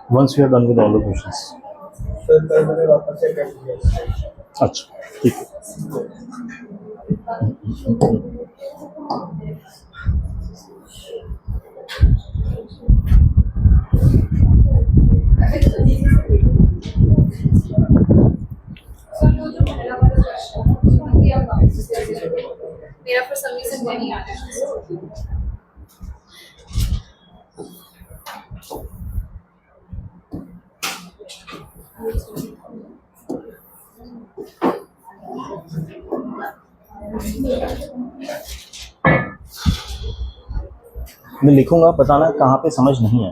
Once we are done with all the questions. अच्छा ठीक है. मेरा for some reason नहीं आ रहा है. मैं लिखूंगा, बताना कहाँ पे समझ नहीं है.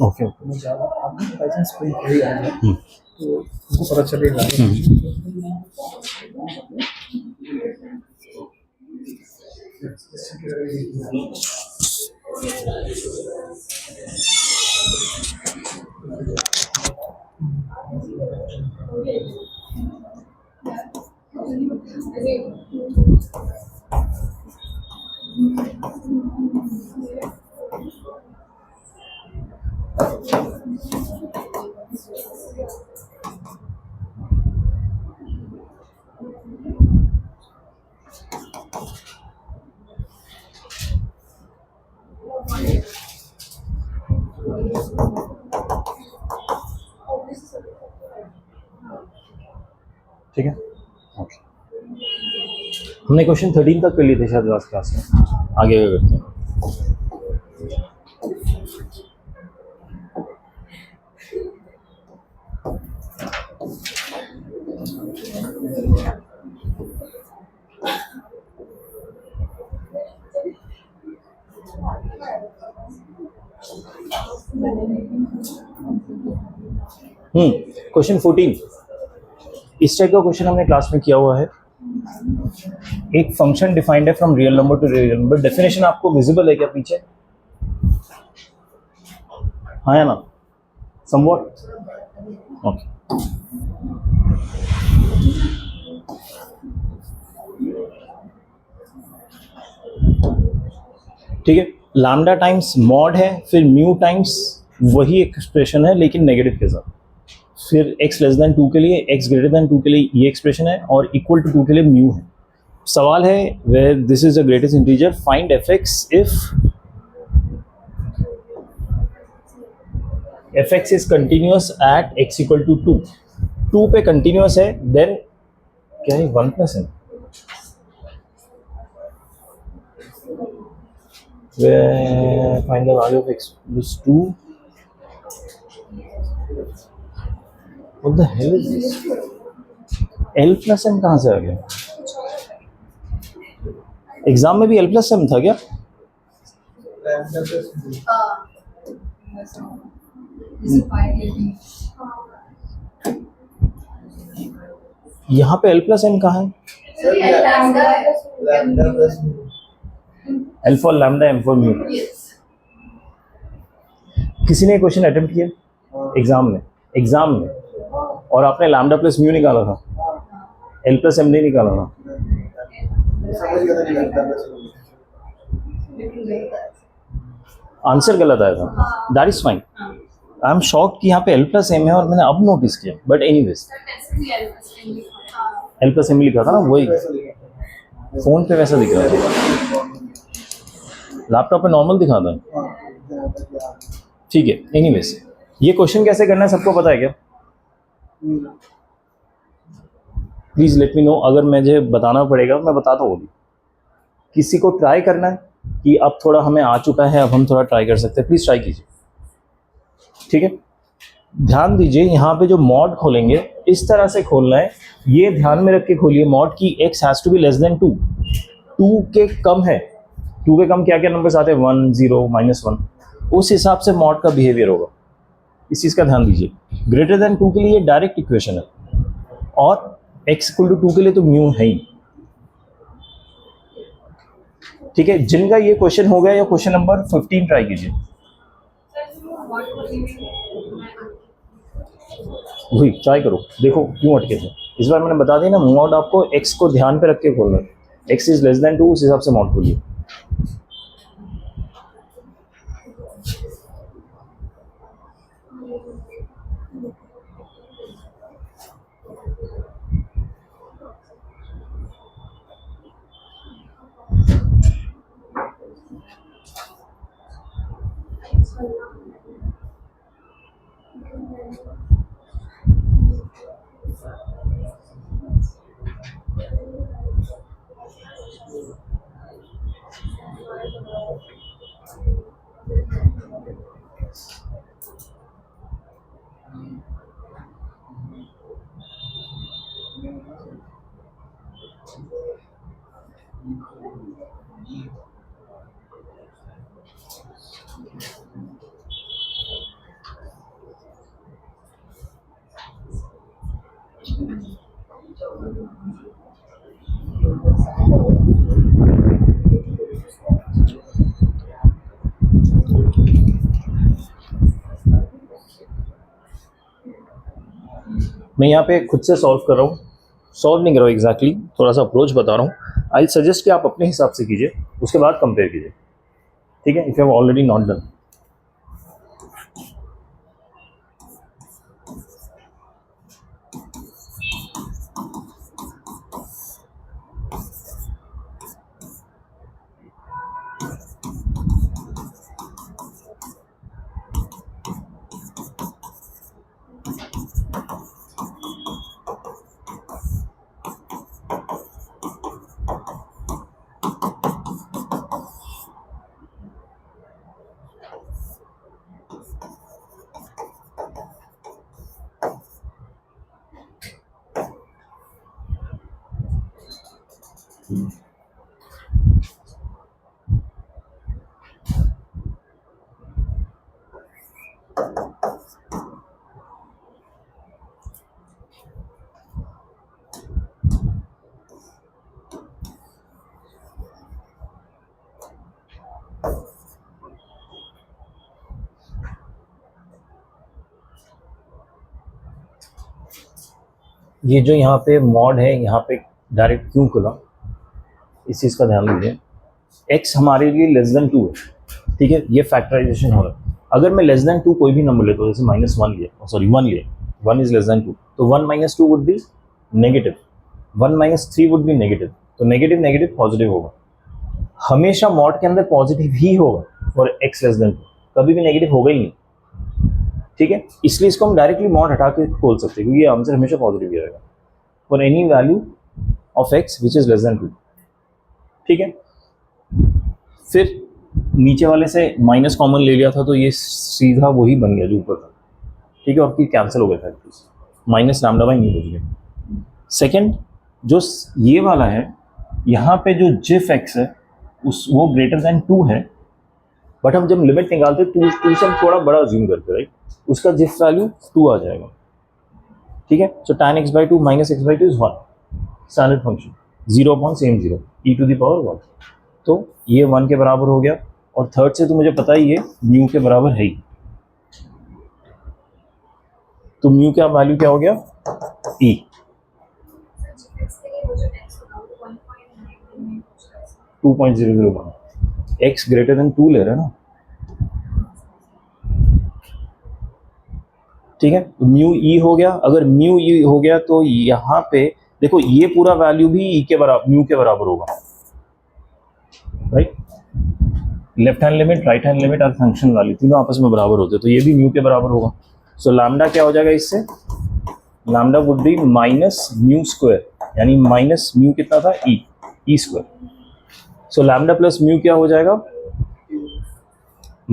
ओके उनको पता चलेगा. ठीक है. ओके. हमने क्वेश्चन 13 तक कर लिए थे शायद लास्ट क्लास में. आगे करते हैं. क्वेश्चन 14. इस टाइप का क्वेश्चन हमने क्लास में किया हुआ है. एक फंक्शन डिफाइंड है from real number two real number. Definition आपको विजिबल है क्या पीछे? हाँ या ना? समवॉट. ओके. ठीक है. लैम्डा टाइम्स मॉड है, फिर म्यू टाइम्स वही एक्सप्रेशन है लेकिन नेगेटिव के साथ. फिर x लेस देन 2 के लिए, x ग्रेटर देन 2 के लिए ये एक्सप्रेशन है, और इक्वल टू 2 के लिए म्यू है. सवाल है where this is the greatest integer, find fx if fx is continuous at x equal to 2. 2 पे कंटिन्यूअस है, देन क्या है 1 प्लस है. Find the value of x plus 2. What the hell is this? L plus M कहाँ से आ गया? Exam में भी L प्लस एम था क्या? यहाँ पे L प्लस एम कहाँ है? L for lambda, M for mu. किसी ने क्वेश्चन अटेम्प्ट किया एग्जाम में और आपने लैम्डा प्लस म्यू निकाला था, L प्लस एम नहीं निकाला था. आंसर गलत आया था, that is fine. I am shocked कि यहाँ पे एल प्लस एम है और मैंने अब नोटिस किया, बट एनीवेज सर टेस्ट भी एल प्लस एम लिखा है। एल प्लस एम लिखा था ना, वही फोन पे वैसा दिख रहा था, लैपटॉप पे नॉर्मल दिखा था। ठीक है, एनीवेज ये क्वेश्चन कैसे करना है सबको पता है क्या? प्लीज लेट मी नो, अगर मुझे बताना पड़ेगा मैं बताता हूँ। किसी को ट्राई करना है कि अब थोड़ा हमें आ चुका है, अब हम थोड़ा ट्राई कर सकते हैं, प्लीज ट्राई कीजिए। ठीक है, ध्यान दीजिए यहाँ पे जो मॉड खोलेंगे इस तरह से खोलना है, ये ध्यान में रख के खोलिए मॉड की x has to be less than 2, 2 के कम है, 2 के कम क्या क्या नंबर्स आते हैं, 1 0 -1, उस हिसाब से मॉड का बिहेवियर होगा, इस चीज़ का ध्यान दीजिए। ग्रेटर देन 2 के लिए डायरेक्ट इक्वेशन है और x इक्वल टू 2 के लिए तो म्यू है ही। ठीक है, जिनका ये क्वेश्चन हो गया या क्वेश्चन नंबर 15 ट्राई कीजिए। वही ट्राई करो, देखो क्यों अटके थे। इस बार मैंने बता दिया ना, मॉड आपको x को ध्यान पे रख के खोलना है, x इज लेस देन 2, उस हिसाब से मॉड खोलिए। मैं यहाँ पे खुद से सॉल्व कर रहा हूँ, सॉल्व नहीं कर रहा हूँ एग्जैक्टली, थोड़ा सा अप्रोच बता रहा हूँ। आई सजेस्ट कि आप अपने हिसाब से कीजिए, उसके बाद कंपेयर कीजिए। ठीक है, if you have already not done. ये जो यहाँ पे मॉड है, यहाँ पे डायरेक्ट क्यों खुला, इस चीज़ का ध्यान दीजिए। x हमारे लिए लेस देन 2 है, ठीक है, ये फैक्टराइजेशन हो रहा है। अगर मैं लेस देन 2 कोई भी नंबर लेता हूँ, जैसे -1 लिया, सॉरी 1 लिया, 1 इज लेस देन 2, तो 1 - 2 would be negative, 1 - 3 would be negative, तो नेगेटिव नेगेटिव पॉजिटिव होगा। हमेशा मॉड के अंदर पॉजिटिव ही होगा फॉर x लेस देन 2, कभी भी नेगेटिव होगा ही नहीं। ठीक है, इसलिए इसको हम डायरेक्टली मॉड हटा के खोल सकते हैं, क्योंकि ये आंसर हमेशा पॉजिटिव ही रहेगा for any value of x which is less than 2। ठीक है, फिर नीचे वाले से माइनस कॉमन ले लिया था, तो ये सीधा वही बन गया जो ऊपर था। ठीक है, और फिर कैंसिल हो गया फैक्टर्स, माइनस लैम्डा बाई नहीं बच गया। सेकेंड, जो ये वाला है, यहाँ पे जो जिफ x है उस वो ग्रेटर देन 2 है, बट हम जब लिमिट निकालते हैं 2 से हम थोड़ा बड़ा ज्यूम करते हैं, राइट, उसका जिफ वैल्यू 2 आ जाएगा। ठीक है, सो tan x/2 - x/2 is 1, standard function 0 upon same 0 e⁻1, तो ये 1 के बराबर हो गया। और थर्ड से तो मुझे पता ही है म्यू के बराबर है ही, तो म्यू का वैल्यू क्या हो गया, e। के लिए वो जो टेक्स्ट होगा वो 1.9 में कुछ ऐसा। 2.001, x ग्रेटर देन 2 ले रहे हैं ना, ठीक है, तो म्यू ई हो गया। अगर म्यू ई हो गया तो यहाँ पे देखो ये पूरा वैल्यू भी ई के बराबर, म्यू के बराबर होगा, right. Left hand limit, right hand limit और फंक्शन वैल्यू तीनों आपस में बराबर होते हैं, तो ये भी म्यू के बराबर होगा। सो लैम्डा क्या हो जाएगा इससे, lambda would be minus mu square, यानी माइनस म्यू कितना था, e square. So lambda plus mu क्या हो जाएगा,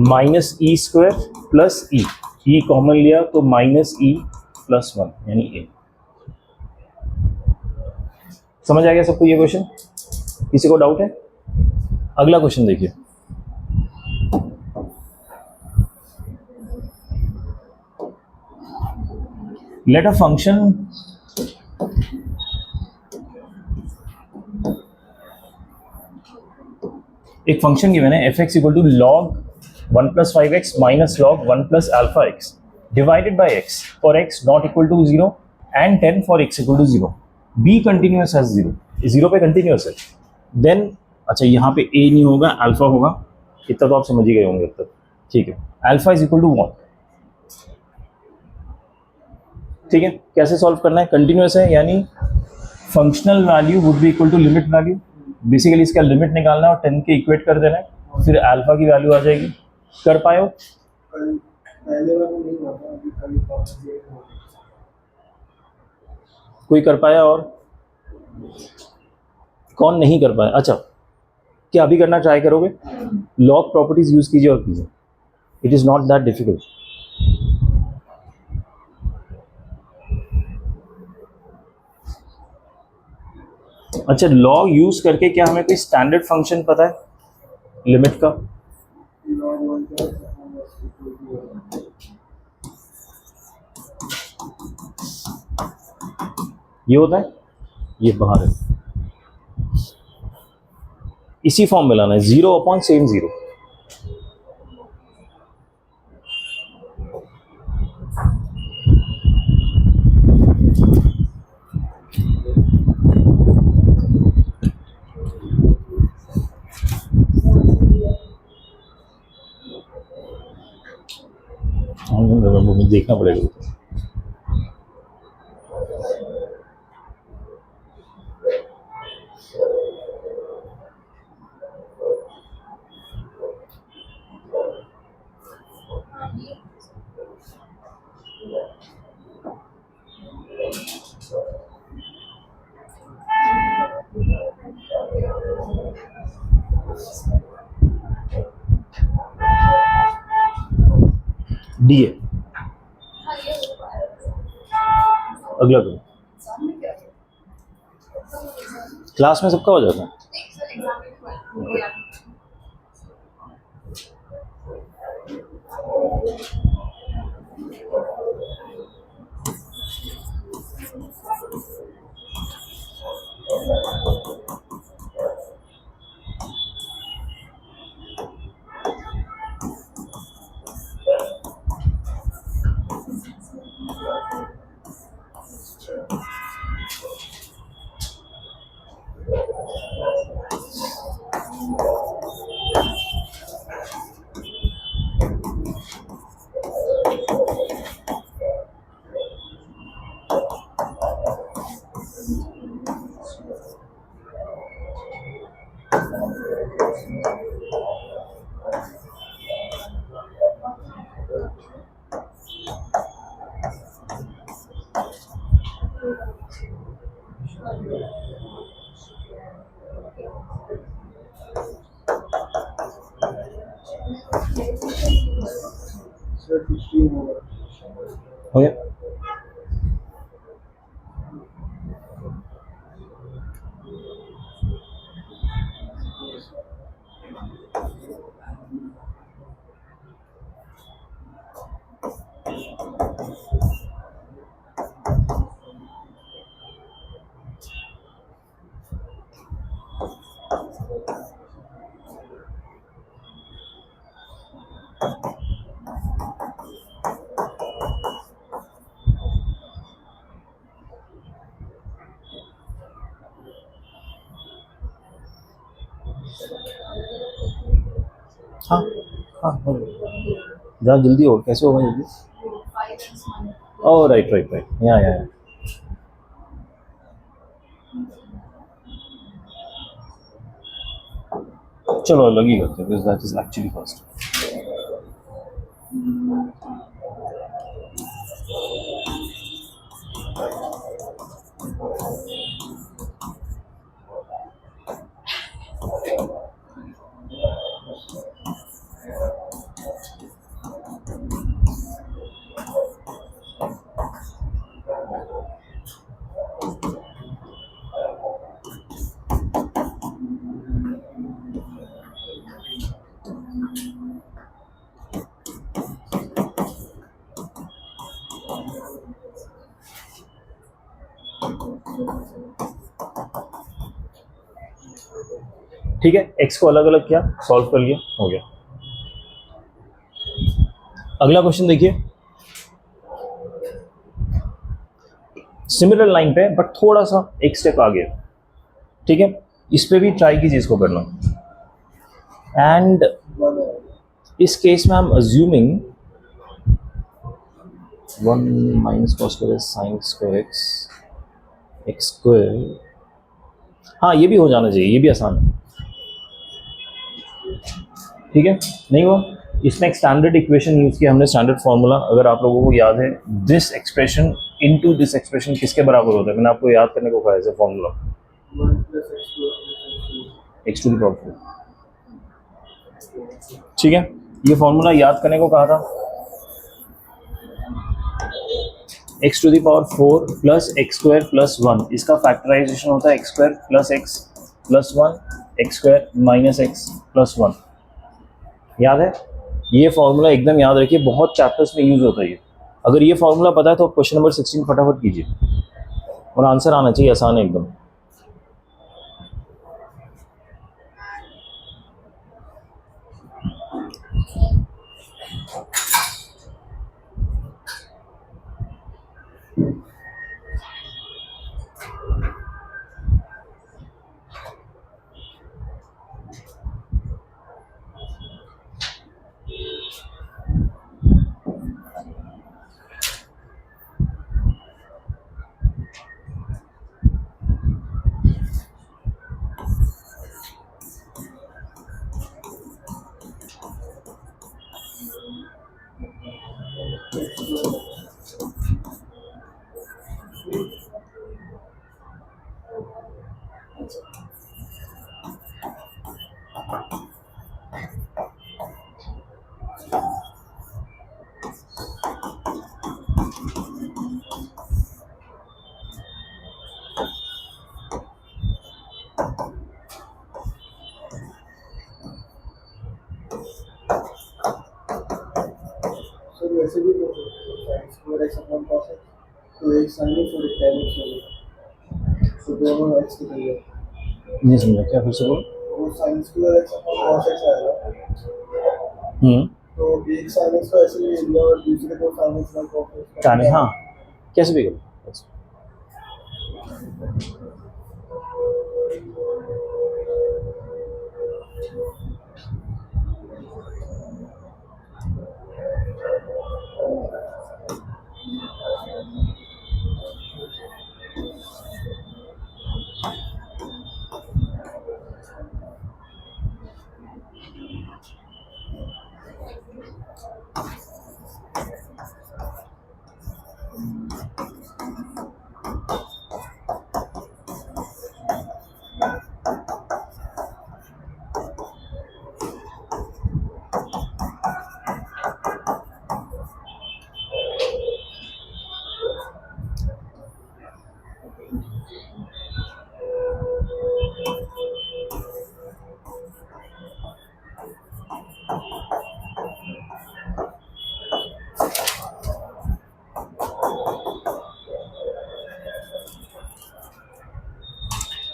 minus e square plus e common लिया तो माइनस ई प्लस 1 यानी ए। समझ आ गया सबको ये क्वेश्चन, किसी को डाउट है? अगला क्वेश्चन देखिए, लेट अ फंक्शन एक फंक्शन गिवन है F X equal to log 1 plus 5x minus log 1 plus alpha X divided by X for X not equal to 0 and 10 for X equal to 0, be continuous as 0, 0 पे continuous है। Then अच्छा यहाँ पे ए नहीं होगा, alpha होगा, इतना तो आप समझ ही गए होंगे अब तक, ठीक है। अल्फा इज इक्वल टू 1, ठीक है। कैसे सॉल्व करना है, कंटिन्यूअस है यानी functional value would be equal to limit value, basically इसका लिमिट निकालना है और 10 के इक्वेट कर देना है, फिर अल्फा की वैल्यू आ जाएगी। कर पाए हो? कोई कर पाया और कौन नहीं कर पाया? अच्छा, क्या अभी करना ट्राई करोगे? लॉग प्रॉपर्टीज यूज कीजिए और कीजिए, it is not that difficult. अच्छा, लॉग यूज करके क्या हमें कोई स्टैंडर्ड फंक्शन पता है लिमिट का? ये होता है, ये बाहर है, इसी फॉर्म में लाना है, 0 अपॉन सेम 0। मुझे देखना पड़ेगा। डी है, अगला करो। क्लास में सबका हो जाता है। हो गया? हाँ हाँ, हो गया। जरा जल्दी हो, कैसे होगा जल्दी? 5x oh right right right, या चलो अलग ही करते हैं, दैट इज एक्चुअली फर्स्ट। ठीक है, एक्स को अलग अलग किया, सॉल्व कर लिया, हो गया। अगला क्वेश्चन देखिए, सिमिलर लाइन पे बट थोड़ा सा एक स्टेप आगे। ठीक है, इस पे भी ट्राई कीजिए इसको करना। एंड इस केस में हम assuming 1 minus cos square sine square x square, हाँ ये भी हो जाना चाहिए, ये भी आसान है। ठीक है, नहीं हुआ, इसमें एक स्टैंडर्ड इक्वेशन यूज किया हमने, स्टैंडर्ड फार्मूला, अगर आप लोगों को याद है, this expression into this expression किसके बराबर होता है, मैंने आपको याद करने को कहा है formula, X to the power 4। ठीक है, ये फॉर्मूला याद करने को कहा था, X to the power 4 plus X square plus 1, इसका फैक्टराइजेशन होता है X square plus X plus 1, X square minus X plus 1। याद है, ये फॉर्मूला एकदम याद रखिए, बहुत चैप्टर्स में यूज होता है ये। अगर ये फॉर्मूला पता है तो क्वेश्चन नंबर 16 फटाफट कीजिए और आंसर आना चाहिए, आसान है एकदम। वैसे भी हो सकता है square x upon cos x, तो एक साइन एक्स और एक tan एक्स होगा, तो दोनों एक्स के लिए नहीं समझा, क्या फिर से बोलो। वो sine square x upon cos x आएगा, तो एक साइन एक्स को ऐसे ले लिया और दूसरे को sine x by cos x, क्या नहीं, हाँ कैसे भी करो।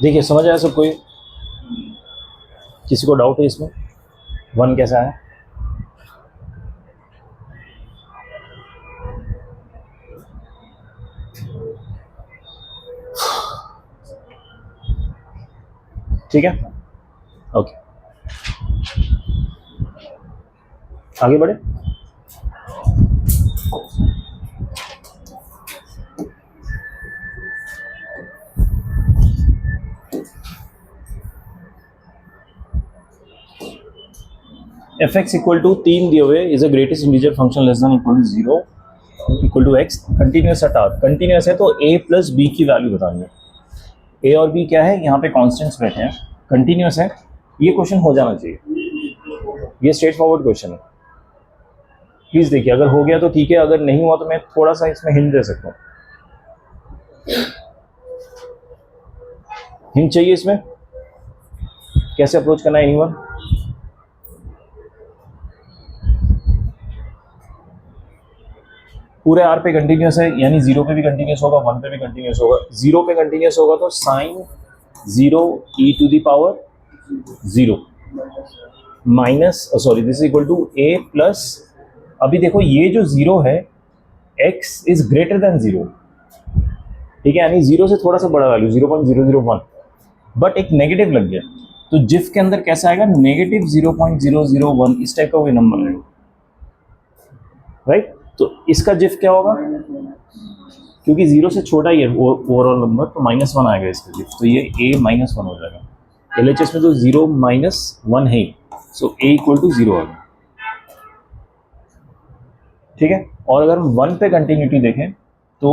देखिए समझ आया सब कोई, किसी को डाउट है इसमें, 1 कैसा है? ठीक है, ओके आगे बढ़े। एफ एक्स इक्वल टू 3 दिए हुए is a greatest integer function less than equal to 0 equal to X continuous at R. Continuous है तो ए प्लस बी की वैल्यू बताएंगे। ए और बी क्या है, यहाँ पे कॉन्स्टेंट्स बैठे हैं, कंटिन्यूस है। ये क्वेश्चन हो जाना चाहिए, ये स्ट्रेट फॉरवर्ड क्वेश्चन है। प्लीज देखिए, अगर हो गया तो ठीक है, अगर नहीं हुआ तो मैं थोड़ा सा इसमें हिंट दे सकता हूँ। हिंट चाहिए इसमें, कैसे अप्रोच करना है एनीवन? पूरे आर पे कंटिन्यूस है, यानी 0 पे भी कंटिन्यूस होगा, 1 पे भी कंटिन्यूस होगा। 0 पे कंटिन्यूस होगा तो sine 0 e to the power 0 minus sorry this is equal to a plus, अभी देखो ये जो 0 है x इज ग्रेटर देन 0, ठीक है, यानी 0 से थोड़ा सा बड़ा वैल्यू 0.001, बट एक नेगेटिव लग गया तो जिफ के अंदर कैसा आएगा, नेगेटिव 0.001, इस टाइप का कोई नंबर आएगा, राइट। तो इसका जिफ क्या होगा, क्योंकि 0 से छोटा ही है ओवरऑल नंबर, तो -1 आएगा इसका जिफ, तो ये a -1 हो जाएगा। LHS में तो 0 - 1 है, सो a इक्वल टू 0 आ गया, ठीक है। और अगर हम 1 पे कंटिन्यूटी देखें तो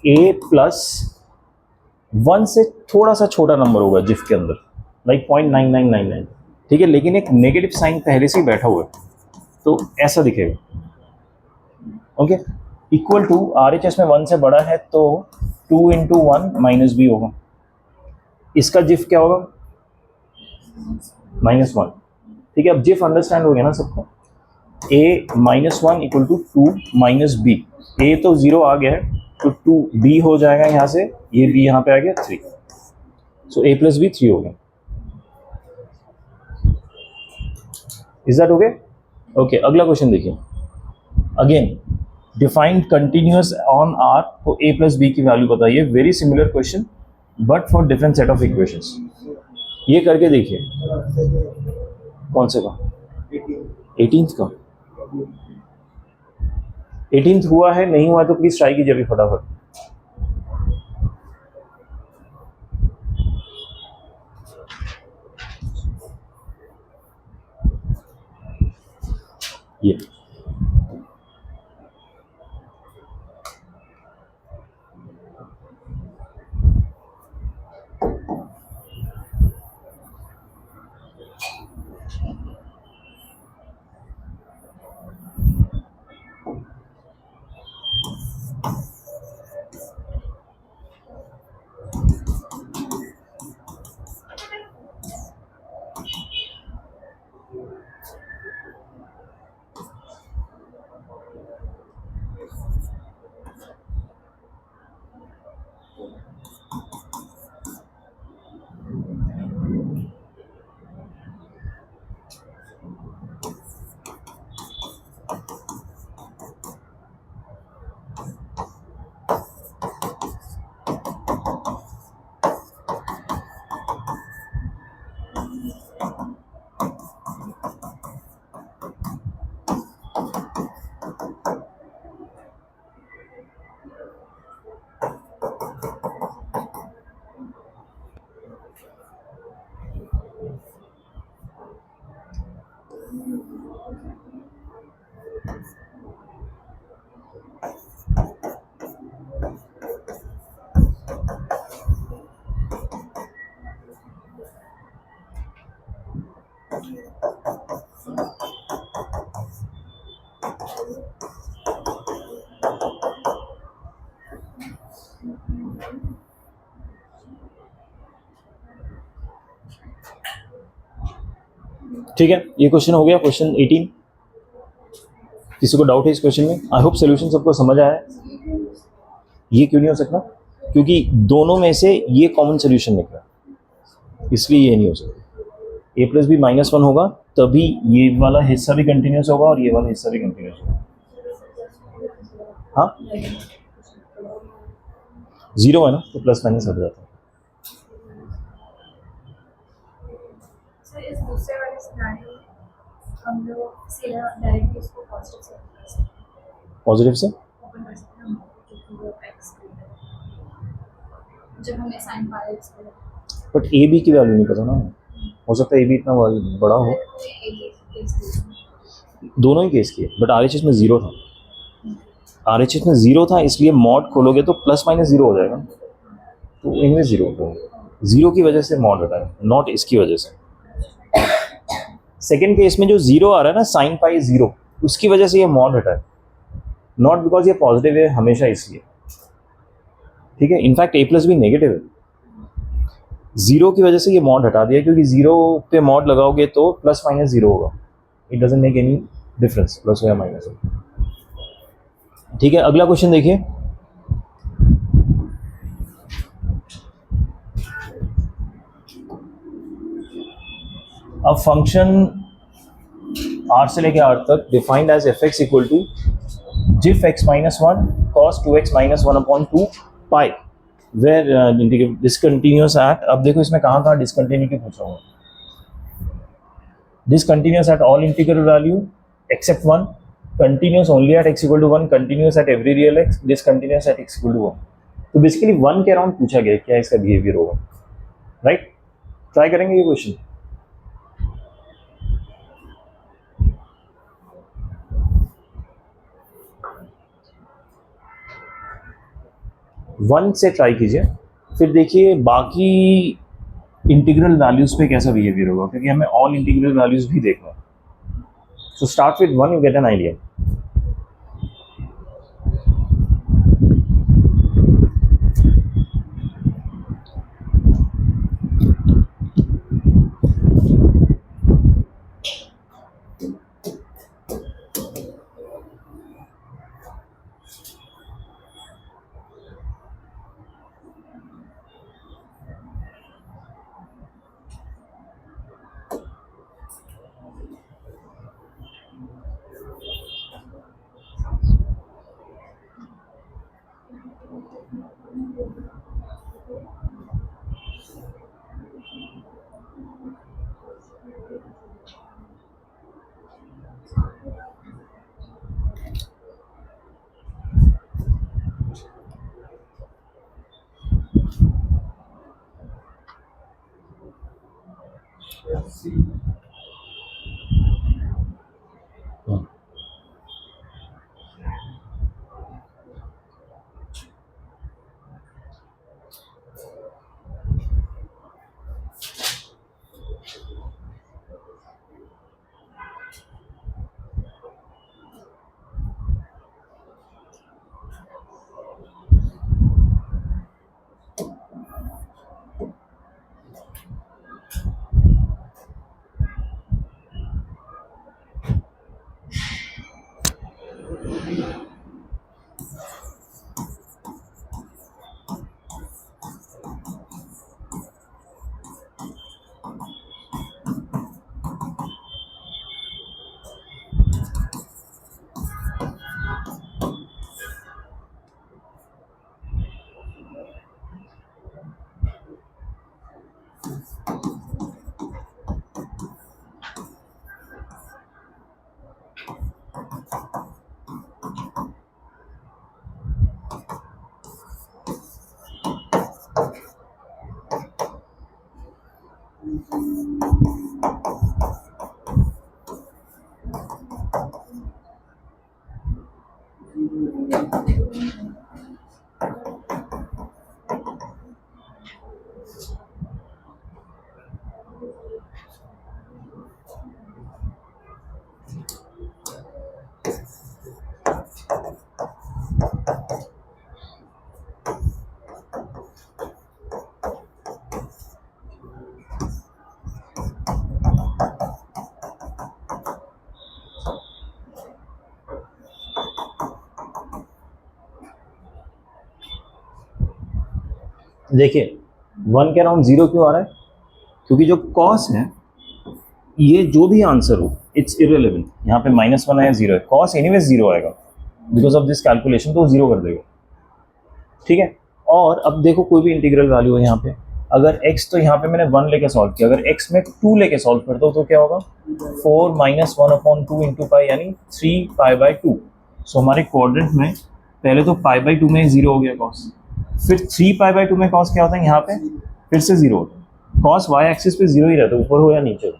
a प्लस 1 से थोड़ा सा छोटा नंबर होगा जिफ के अंदर, लाइक 0.9999, ठीक है, लेकिन एक नेगेटिव साइन पहले से ही बैठा हुआ है तो ऐसा दिखेगा, ओके। इक्वल टू RHS में 1 से बड़ा है तो 2 × 1 - b होगा, इसका जिफ क्या होगा, -1, ठीक है। अब जिफ अंडरस्टैंड हो गया ना सबको, a -1 equal to 2 - b, a तो 0 आ गया है तो 2b हो जाएगा यहाँ से, ये b यहाँ पे आ गया 3, सो a प्लस b 3 हो गया। Is that okay? ओके, अगला क्वेश्चन देखिए। Again defined continuous on R, तो a प्लस b की वैल्यू बताइए। Very similar question but for different set of equations. ये करके देखिए, कौन से का, 18th का, 18th हुआ है, नहीं हुआ तो प्लीज ट्राई कीजिए अभी फटाफट। ये ठीक है, ये क्वेश्चन हो गया, क्वेश्चन 18। किसी को डाउट है इस क्वेश्चन में? आई होप सोल्यूशन सबको समझ आया है। ये क्यों नहीं हो सकता, क्योंकि दोनों में से ये कॉमन सोल्यूशन निकला, इसलिए ये नहीं हो सकता। a प्लस बी -1 होगा तभी ये वाला हिस्सा भी कंटिन्यूस होगा और ये वाला हिस्सा भी कंटिन्यूस होगा। हाँ 0 है ना, तो प्लस माइनस हट जाता है। सर इस दूसरे वाले सिनेरियो हम लोग सीधा डायरेक्टली इसको पॉजिटिव से कर सकते हैं, पॉजिटिव से ओपन कर सकते हैं क्योंकि वो x जब हमने साइन पाया इसको, बट ए बी की वैल्यू नहीं पता ना, हो सकता है ए बी इतना बड़ा हो। केस दिए? दोनों ही केस किए, बट RHS में ज़ीरो था। RHS में ज़ीरो था, इसलिए मॉड खोलोगे तो प्लस माइनस ज़ीरो हो जाएगा, तो इनमें ज़ीरो हो, ज़ीरो की वजह से मॉड हटा है, नॉट इसकी वजह से। सेकेंड केस में जो ज़ीरो आ रहा है ना, साइन पाई ज़ीरो, उसकी वजह से ये मॉड हटा है, नॉट बिकॉज ये पॉजिटिव है हमेशा इसलिए। ठीक है, इनफैक्ट ए प्लस भी नेगेटिव है, ज़ीरो की वजह से ये मॉड हटा दिया, क्योंकि ज़ीरो पे मॉड लगाओगे तो प्लस माइनस ज़ीरो होगा, it doesn't make any difference plus हो या माइनस हो। ठीक है, अगला क्वेश्चन देखिए। अब फंक्शन r से लेके r तक defined as F X equal to if x minus one cos 2x minus one upon 2 pi where discontinuous at, अब देखो इसमें कहाँ डिसकंटिन्यूटी पूछ रहा हूँ, discontinuous at all integral value except one, continuous only at x equal to one, continuous at every real x, discontinuous at x equal to one. तो basically one के around पूछा गया क्या इसका बिहेवियर होगा, राइट? ट्राई करेंगे ये question. One से ट्राई कीजिए, फिर देखिए बाकी इंटीग्रल वैल्यूज पे कैसा बिहेवियर होगा, क्योंकि हमें ऑल इंटीग्रल वैल्यूज भी देखना है। So start with one, you get an idea. देखिए वन के अराउंड जीरो क्यों आ रहा है, क्योंकि जो कॉस है ये जो भी आंसर हो इट्स इररिलेवेंट, यहाँ पे माइनस वन आया जीरो है, कॉस एनीवेज जीरो आएगा बिकॉज ऑफ दिस कैलकुलेशन, तो जीरो कर देगा। ठीक है, और अब देखो कोई भी इंटीग्रल वैल्यू है यहाँ पे, अगर x तो यहाँ पे मैंने वन लेके सॉल्व किया, अगर x में टू लेके सॉल्व करता हूँ तो क्या होगा, 4 minus one upon two into pi यानी 3 पाई बाई टू। सो हमारे क्वाड्रेंट में पहले तो पाई बाई टू में जीरो हो गया कॉस, फिर 3 पाई बाई टू में कॉस क्या होता है यहाँ पे फिर से जीरो होता है, कॉस वाई एक्सिस पे जीरो ही रहता है ऊपर हो या नीचे हो।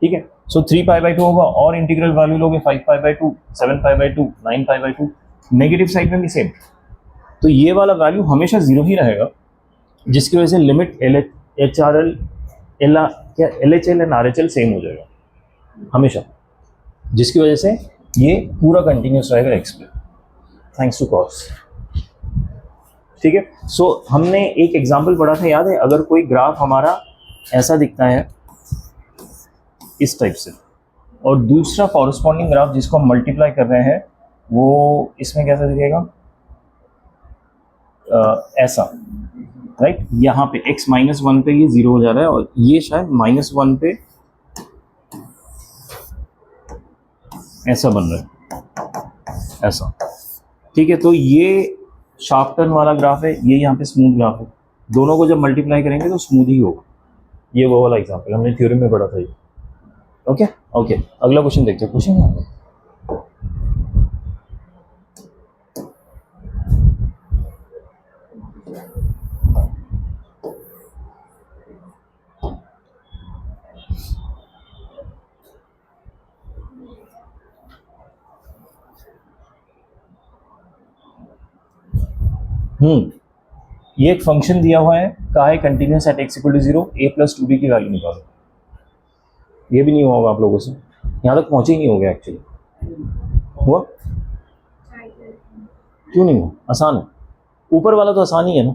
ठीक है, सो 3π/2 होगा और इंटीग्रल वैल्यू लोगे 5π/2, 7π/2, 9π/2, नेगेटिव साइड में भी सेम। तो ये वाला वैल्यू हमेशा जीरो ही रहेगा, जिसकी वजह से limit LHL and RHL same हो जाएगा हमेशा, जिसकी वजह से ये पूरा कंटिन्यूस रहेगा एक्स पे, थैंक्स टू कॉस। ठीक है, सो हमने एक एग्जांपल पढ़ा था, याद है? अगर कोई ग्राफ हमारा ऐसा दिखता है इस टाइप से, और दूसरा कॉरस्पॉन्डिंग ग्राफ जिसको हम मल्टीप्लाई कर रहे हैं वो इसमें कैसा दिखेगा, ऐसा, राइट? यहाँ पे x-1 पे ये 0 हो जा रहा है, और ये शायद -1 पे ऐसा बन रहा है, ऐसा। ठीक है, तो ये शार्प टर्न वाला ग्राफ है, ये यहाँ पे स्मूथ ग्राफ है। दोनों को जब मल्टीप्लाई करेंगे तो स्मूथ ही होगा। ये वो वाला एग्जाम्पल हमने थ्योरी में पढ़ा था ये। ओके ओके, अगला क्वेश्चन देखते हैं। क्वेश्चन ये एक फंक्शन दिया हुआ है, कहा है continuous at x = 0, a + 2b की वैल्यू निकालो। ये भी नहीं हुआ होगा आप लोगों से, यहाँ तक पहुँचे ही नहीं हो गया एक्चुअली। हुआ? क्यों नहीं हुआ? आसान है, ऊपर वाला तो आसान ही है ना।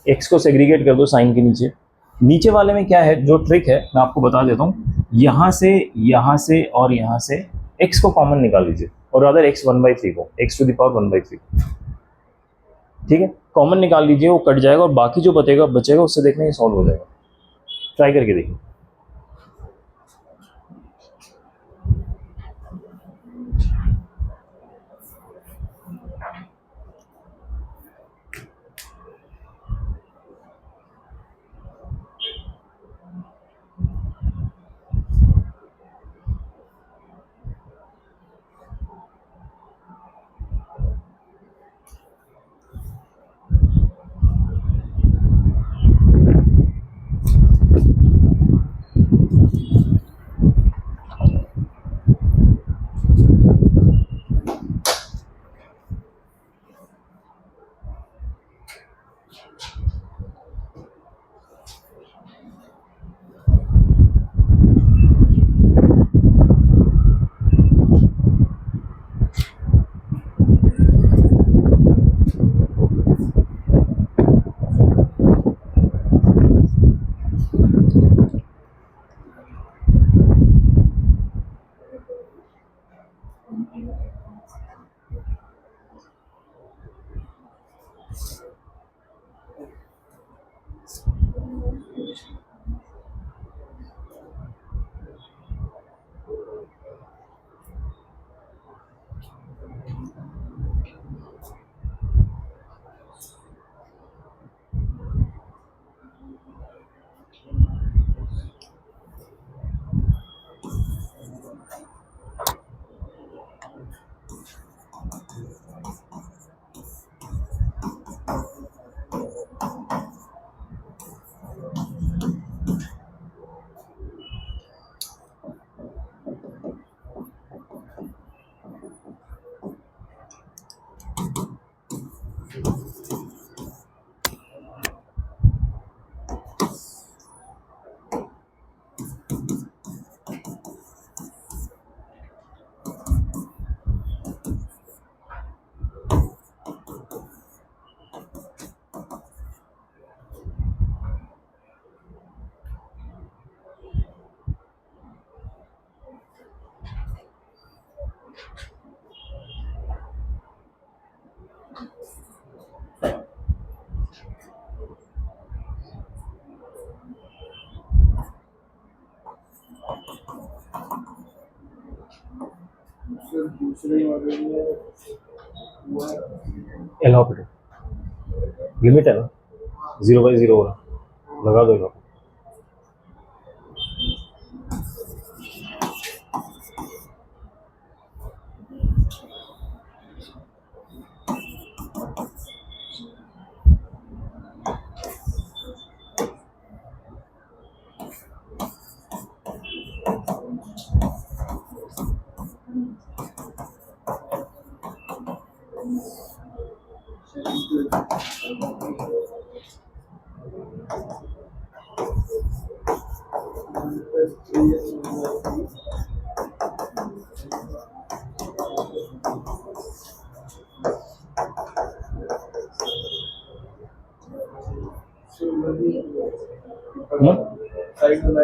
x को सेग्रीगेट कर दो साइन के नीचे। नीचे वाले में क्या है, जो ट्रिक है मैं आपको बता देता हूँ। यहाँ से और यहाँ से x को कॉमन निकाल लीजिए, और अदर x 1/3 को, x⁴ 1/3। ठीक है, कॉमन निकाल लीजिए, वो कट जाएगा, और बाकी जो बचेगा उससे देखना ये सॉल्व हो जाएगा। ट्राई करके देखिए। दूसरे वाले में एल हॉस्पिटल लिमिट है ना, 0/0 हो रहा, लगा दो एल।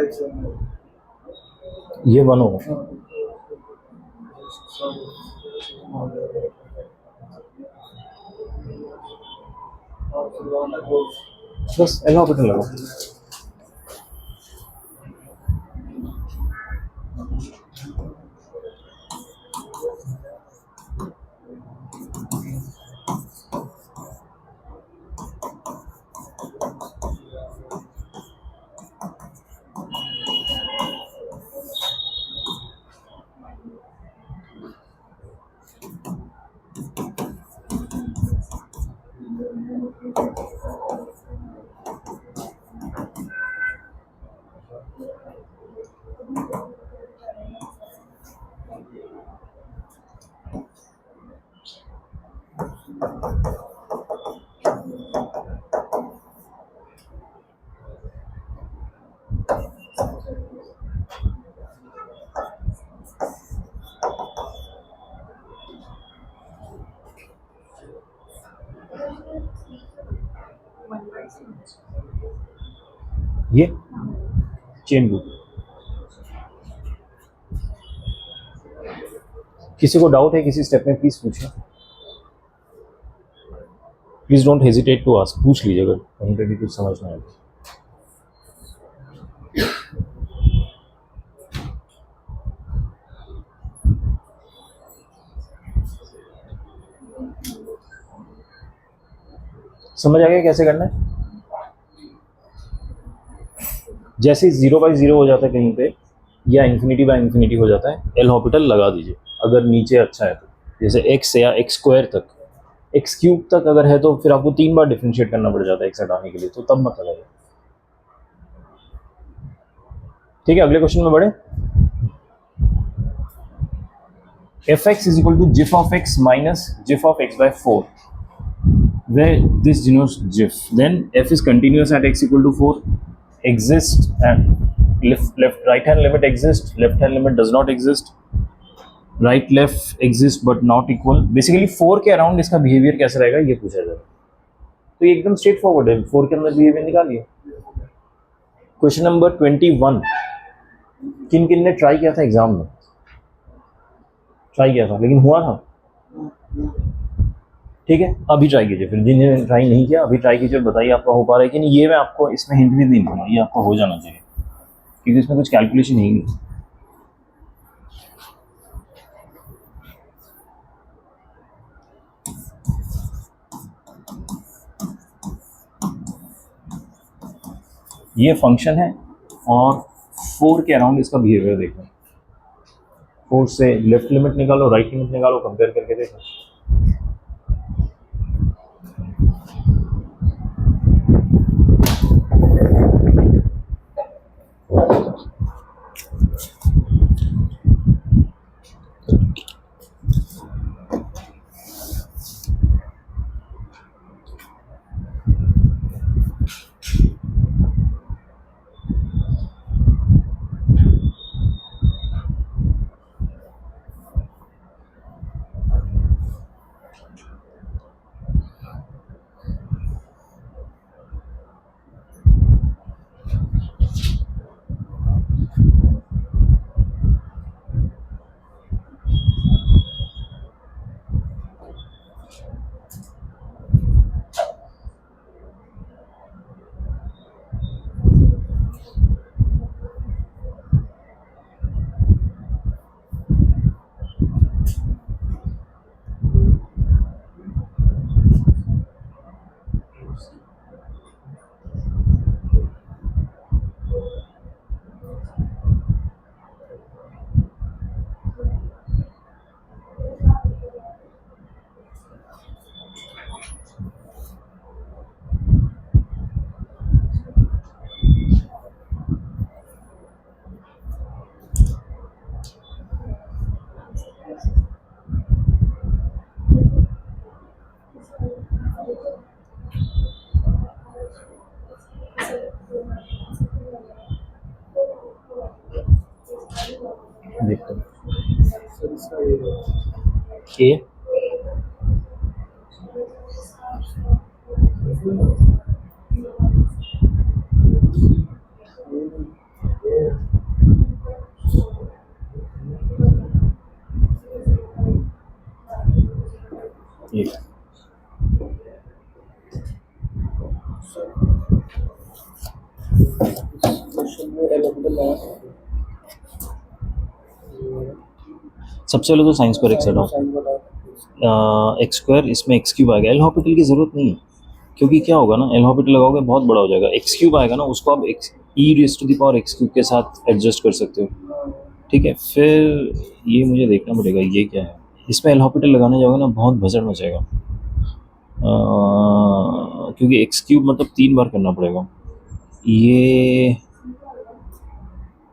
डायरेक्शन में ये 1 होगा। बस एल ऑर्बिटल लगाओ। ये चेन रूल। किसी को डाउट है किसी स्टेप में प्लीज पूछें, please don't hesitate to ask, पूछ लीजिए अगर कहीं पे भी कुछ समझ ना आए। समझ आ गया कैसे करना है? जैसे 0/0 हो जाता है कहीं पे या ∞/∞ हो जाता है, एल हॉस्पिटल लगा दीजिए अगर नीचे अच्छा है तो। जैसे x या x² तक, x³ तक अगर है तो फिर आपको 3 बार डिफरेंशिएट करना पड़ जाता है x हटाने के लिए, तो तब मत लगाइए। ठीक है, अगले क्वेश्चन में बढ़े। fx is equal to gif of x minus gif of x/4, where this denotes gif. Then f is continuous at x equal to 4, exists and right hand limit exists, left hand limit does not exist, right left exists but not equal. Basically 4 के around इसका behaviour कैसा रहेगा ये पूछा जाएगा। तो ये एकदम स्ट्रेट फॉरवर्ड है, 4 के अंदर बिहेवियर निकालिए। क्वेश्चन नंबर 21, किन किन ने ट्राई किया था एग्जाम में? ट्राई किया था लेकिन हुआ था? ठीक है, अभी ट्राई कीजिए। फिर जिन्होंने ट्राई नहीं किया अभी ट्राई कीजिए, बताइए आपका हो पा रहा है कि नहीं। ये मैं आपको इसमें हिंट भी नहीं दूंगा, ये आपका हो जाना चाहिए क्योंकि इसमें कुछ कैलकुलेशन है ही नहीं। ये फंक्शन है और 4 के अराउंड इसका बिहेवियर देखो। 4 से लेफ्ट लिमिट निकालो, राइट लिमिट निकालो, कंपेयर करके देखो। देखते हैं ए ये क्वेश्चन में एलिमेंटल है सबसे पहले तो साइन स्क्वायर एक्स हटाओ, साइन बता एक्स स्क्वायर, इसमें एक्स क्यूब आएगा। एल हॉपिटल की ज़रूरत नहीं है, क्योंकि क्या होगा ना, एल हॉपिटल लगाओगे बहुत बड़ा हो जाएगा। एक्स क्यूब आएगा ना, उसको आप X E raise to the power x cube के साथ एडजस्ट कर सकते हो, ठीक है। फिर ये मुझे देखना पड़ेगा ये क्या है। इसमें एल हॉपिटल लगाने जाओगे ना बहुत भसड़ मचेगा, क्योंकि एक्स क्यूब मतलब 3 बार करना पड़ेगा।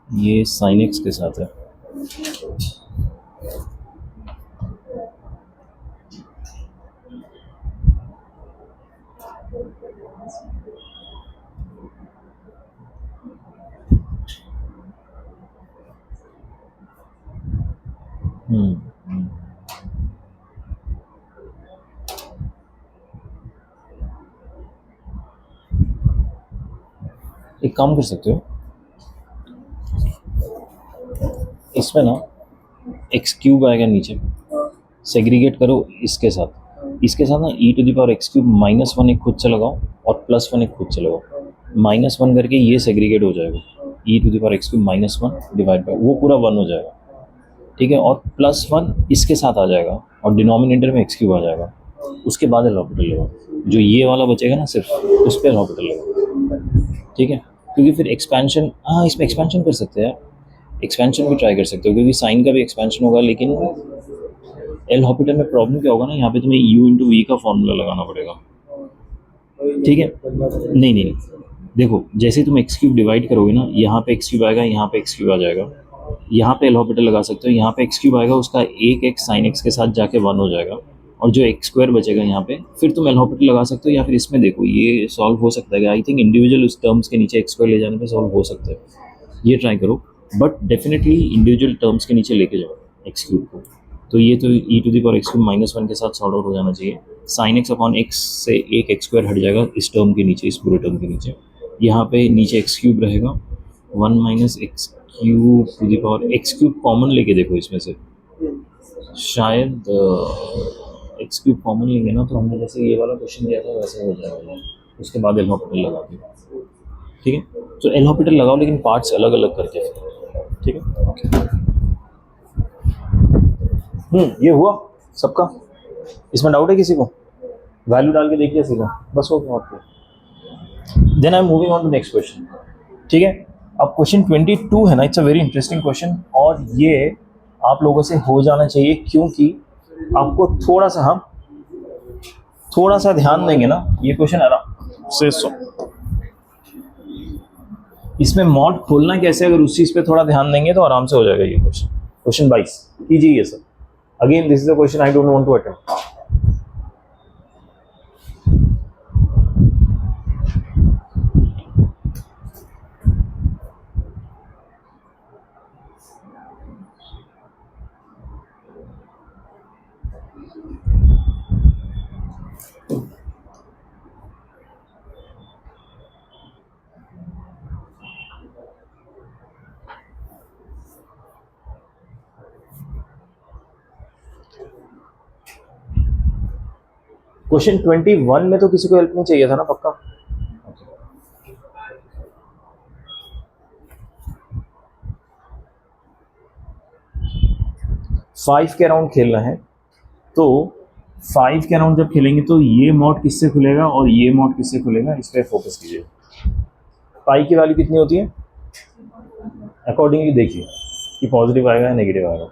ये साइन एक्स के साथ है, हम्म। एक काम कर सकते हो, इसमें ना एक्स क्यूब आएगा नीचे, सेग्रीगेट करो इसके साथ ना e to the power x cube -1 एक खुद से लगाओ और +1 एक खुद से लगाओ। -1 करके ये सेग्रीगेट हो जाएगा, e to the power x cube -1 divide by वो पूरा 1 हो जाएगा, ठीक है। और +1 इसके साथ आ जाएगा और डिनोमिनेटर में एक्स क्यूब आ जाएगा। उसके बाद एल हॉपिटल लगाओ, जो ये वाला बचेगा ना सिर्फ उस पर एल हॉपिटल लगाओ, ठीक है। क्योंकि फिर एक्सपेंशन, हाँ इसमें एक्सपेंशन कर सकते हैं, एक्सपेंशन भी ट्राई कर सकते हो, क्योंकि साइन का भी एक्सपेंशन होगा। लेकिन एल हॉपिटल में प्रॉब्लम क्या होगा ना, यहाँ पे तुम्हें u इंटू वी का फॉर्मूला लगाना पड़ेगा, ठीक है। नहीं नहीं नहीं, देखो जैसे तुम एक्स क्यूब डिवाइड करोगे ना, यहाँ पे एक्स क्यूब आएगा, यहाँ पे एक्स क्यूब आ जाएगा, यहाँ पे एल हॉपिटल लगा सकते हो। यहाँ पे एक्स क्यूब आएगा, उसका एक एक्स साइन एक्स के साथ जाके 1 हो जाएगा, और जो एक्स स्क्वायर बचेगा यहाँ पे फिर तुम एल हॉपिटल लगा सकते हो। या फिर इसमें देखो ये सॉल्व हो सकता है, आई थिंक इंडिविजुअल उस टर्म्स के नीचे एक्स स्क्वायर ले जाने पे सॉल्व हो सकता है, ये ट्राई करो। बट डेफिनेटली इंडिविजुअल टर्म्स के नीचे लेके जाओ एक्स क्यूब को। तो ये तो e to the power x cube -1 के साथ सॉल्व आउट हो जाना चाहिए। साइन एक्स अपॉन एक्स से एक एक्स स्क्वायर हट जाएगा इस टर्म के नीचे, इस पूरे टर्म के नीचे। यहाँ पे नीचे एक्स क्यूब रहेगा, 1 - x cube two the power x cube common लेके देखो इसमें से, शायद एक्स क्यूब कॉमन लेंगे ना तो हमने जैसे ये वाला क्वेश्चन दिया था वैसे हो जाएगा। उसके बाद एल हॉपिटल लगा के, ठीक है। तो एल हॉपिटल लगाओ लेकिन पार्ट्स अलग अलग करके, ठीक है। ओके, ये हुआ सबका। इसमें डाउट है किसी को? वैल्यू डाल के देखिए सीधा, बस हो गया आपको। Then I am moving on to next question, ठीक है। अब क्वेश्चन 22 है ना, it's a very interesting question, और ये आप लोगों से हो जाना चाहिए, क्योंकि आपको थोड़ा सा ध्यान देंगे ना, ये क्वेश्चन आराम से इसमें मॉड खोलना कैसे, अगर उस चीज़ पे थोड़ा ध्यान देंगे तो आराम से हो जाएगा ये क्वेश्चन। क्वेश्चन 22 कीजिए ये सब। Again this is the question I don't want to attempt. Question 21 में तो किसी को हेल्प नहीं चाहिए था ना, पक्का? फाइव के अराउंड खेलना है, तो 5 के अराउंड जब खेलेंगे तो ये मॉड किससे खुलेगा और ये मॉड किससे खुलेगा, इस पर फोकस कीजिए। पाई की वैल्यू कितनी होती है अकॉर्डिंगली देखिए कि पॉजिटिव आएगा या नेगेटिव आएगा।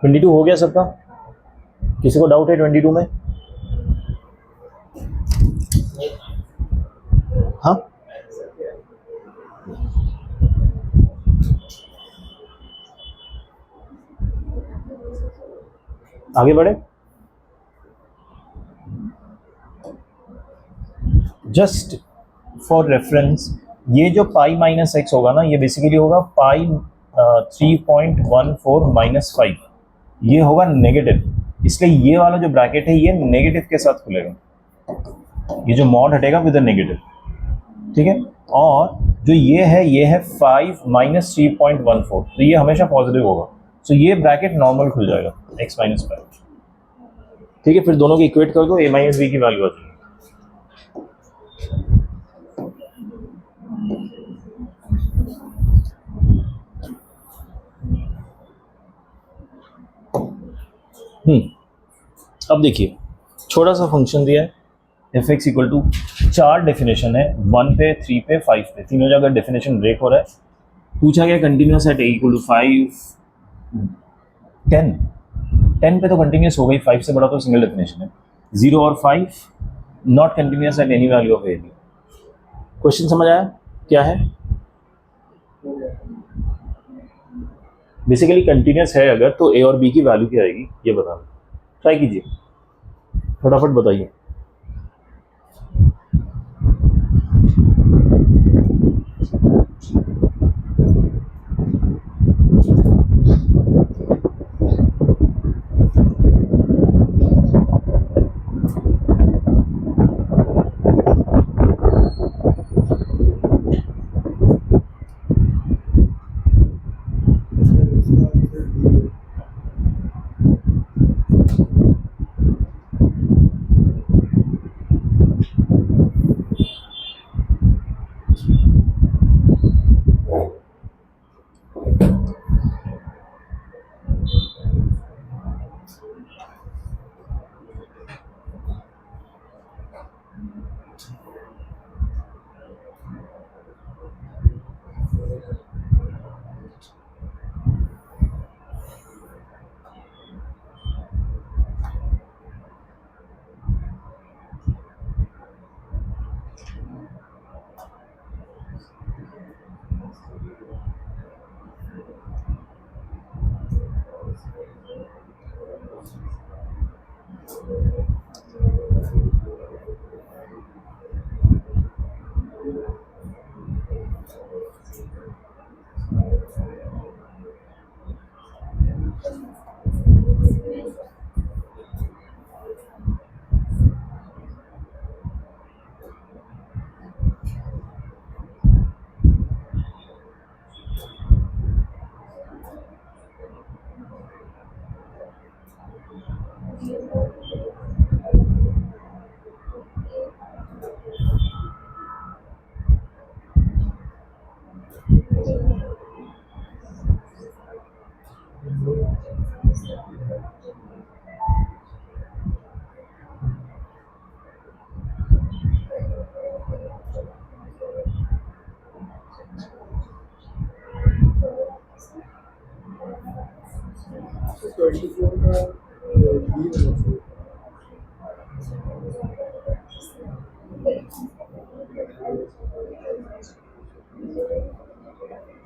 22 हो गया सबका? किसी को डाउट है 22 में? हाँ, आगे बढ़े। जस्ट फॉर रेफरेंस, ये जो पाई माइनस एक्स होगा ना, ये बेसिकली होगा पाई 3.14 माइनस 5, ये होगा नेगेटिव, इसलिए ये वाला जो ब्रैकेट है ये नेगेटिव के साथ खुलेगा, ये जो मॉड हटेगा विद नेगेटिव, ठीक है। और जो ये है 5 माइनस 3.14, तो ये हमेशा पॉजिटिव होगा, तो ये ब्रैकेट नॉर्मल खुल जाएगा x माइनस 5, ठीक है। फिर दोनों की इक्वेट कर दो, a माइनस बी की वैल्यू आ जाएगी। अब देखिए, छोटा सा फंक्शन दिया है F X equal to, 4 definition है, 1 पे, 3 पे, 5 पे, तीनों जगह डेफिनेशन ब्रेक हो रहा है। पूछा गया continuous at A equal to 5, 10 पे तो कंटिन्यूस हो गई, 5 से बड़ा तो सिंगल डेफिनेशन है। 0 और 5 not continuous at any value of A B. Question समझ आया क्या है? बेसिकली कंटिन्यूस है अगर, तो ए और बी की वैल्यू क्या आएगी ये बता दो, ट्राई कीजिए, फटाफट बताइए।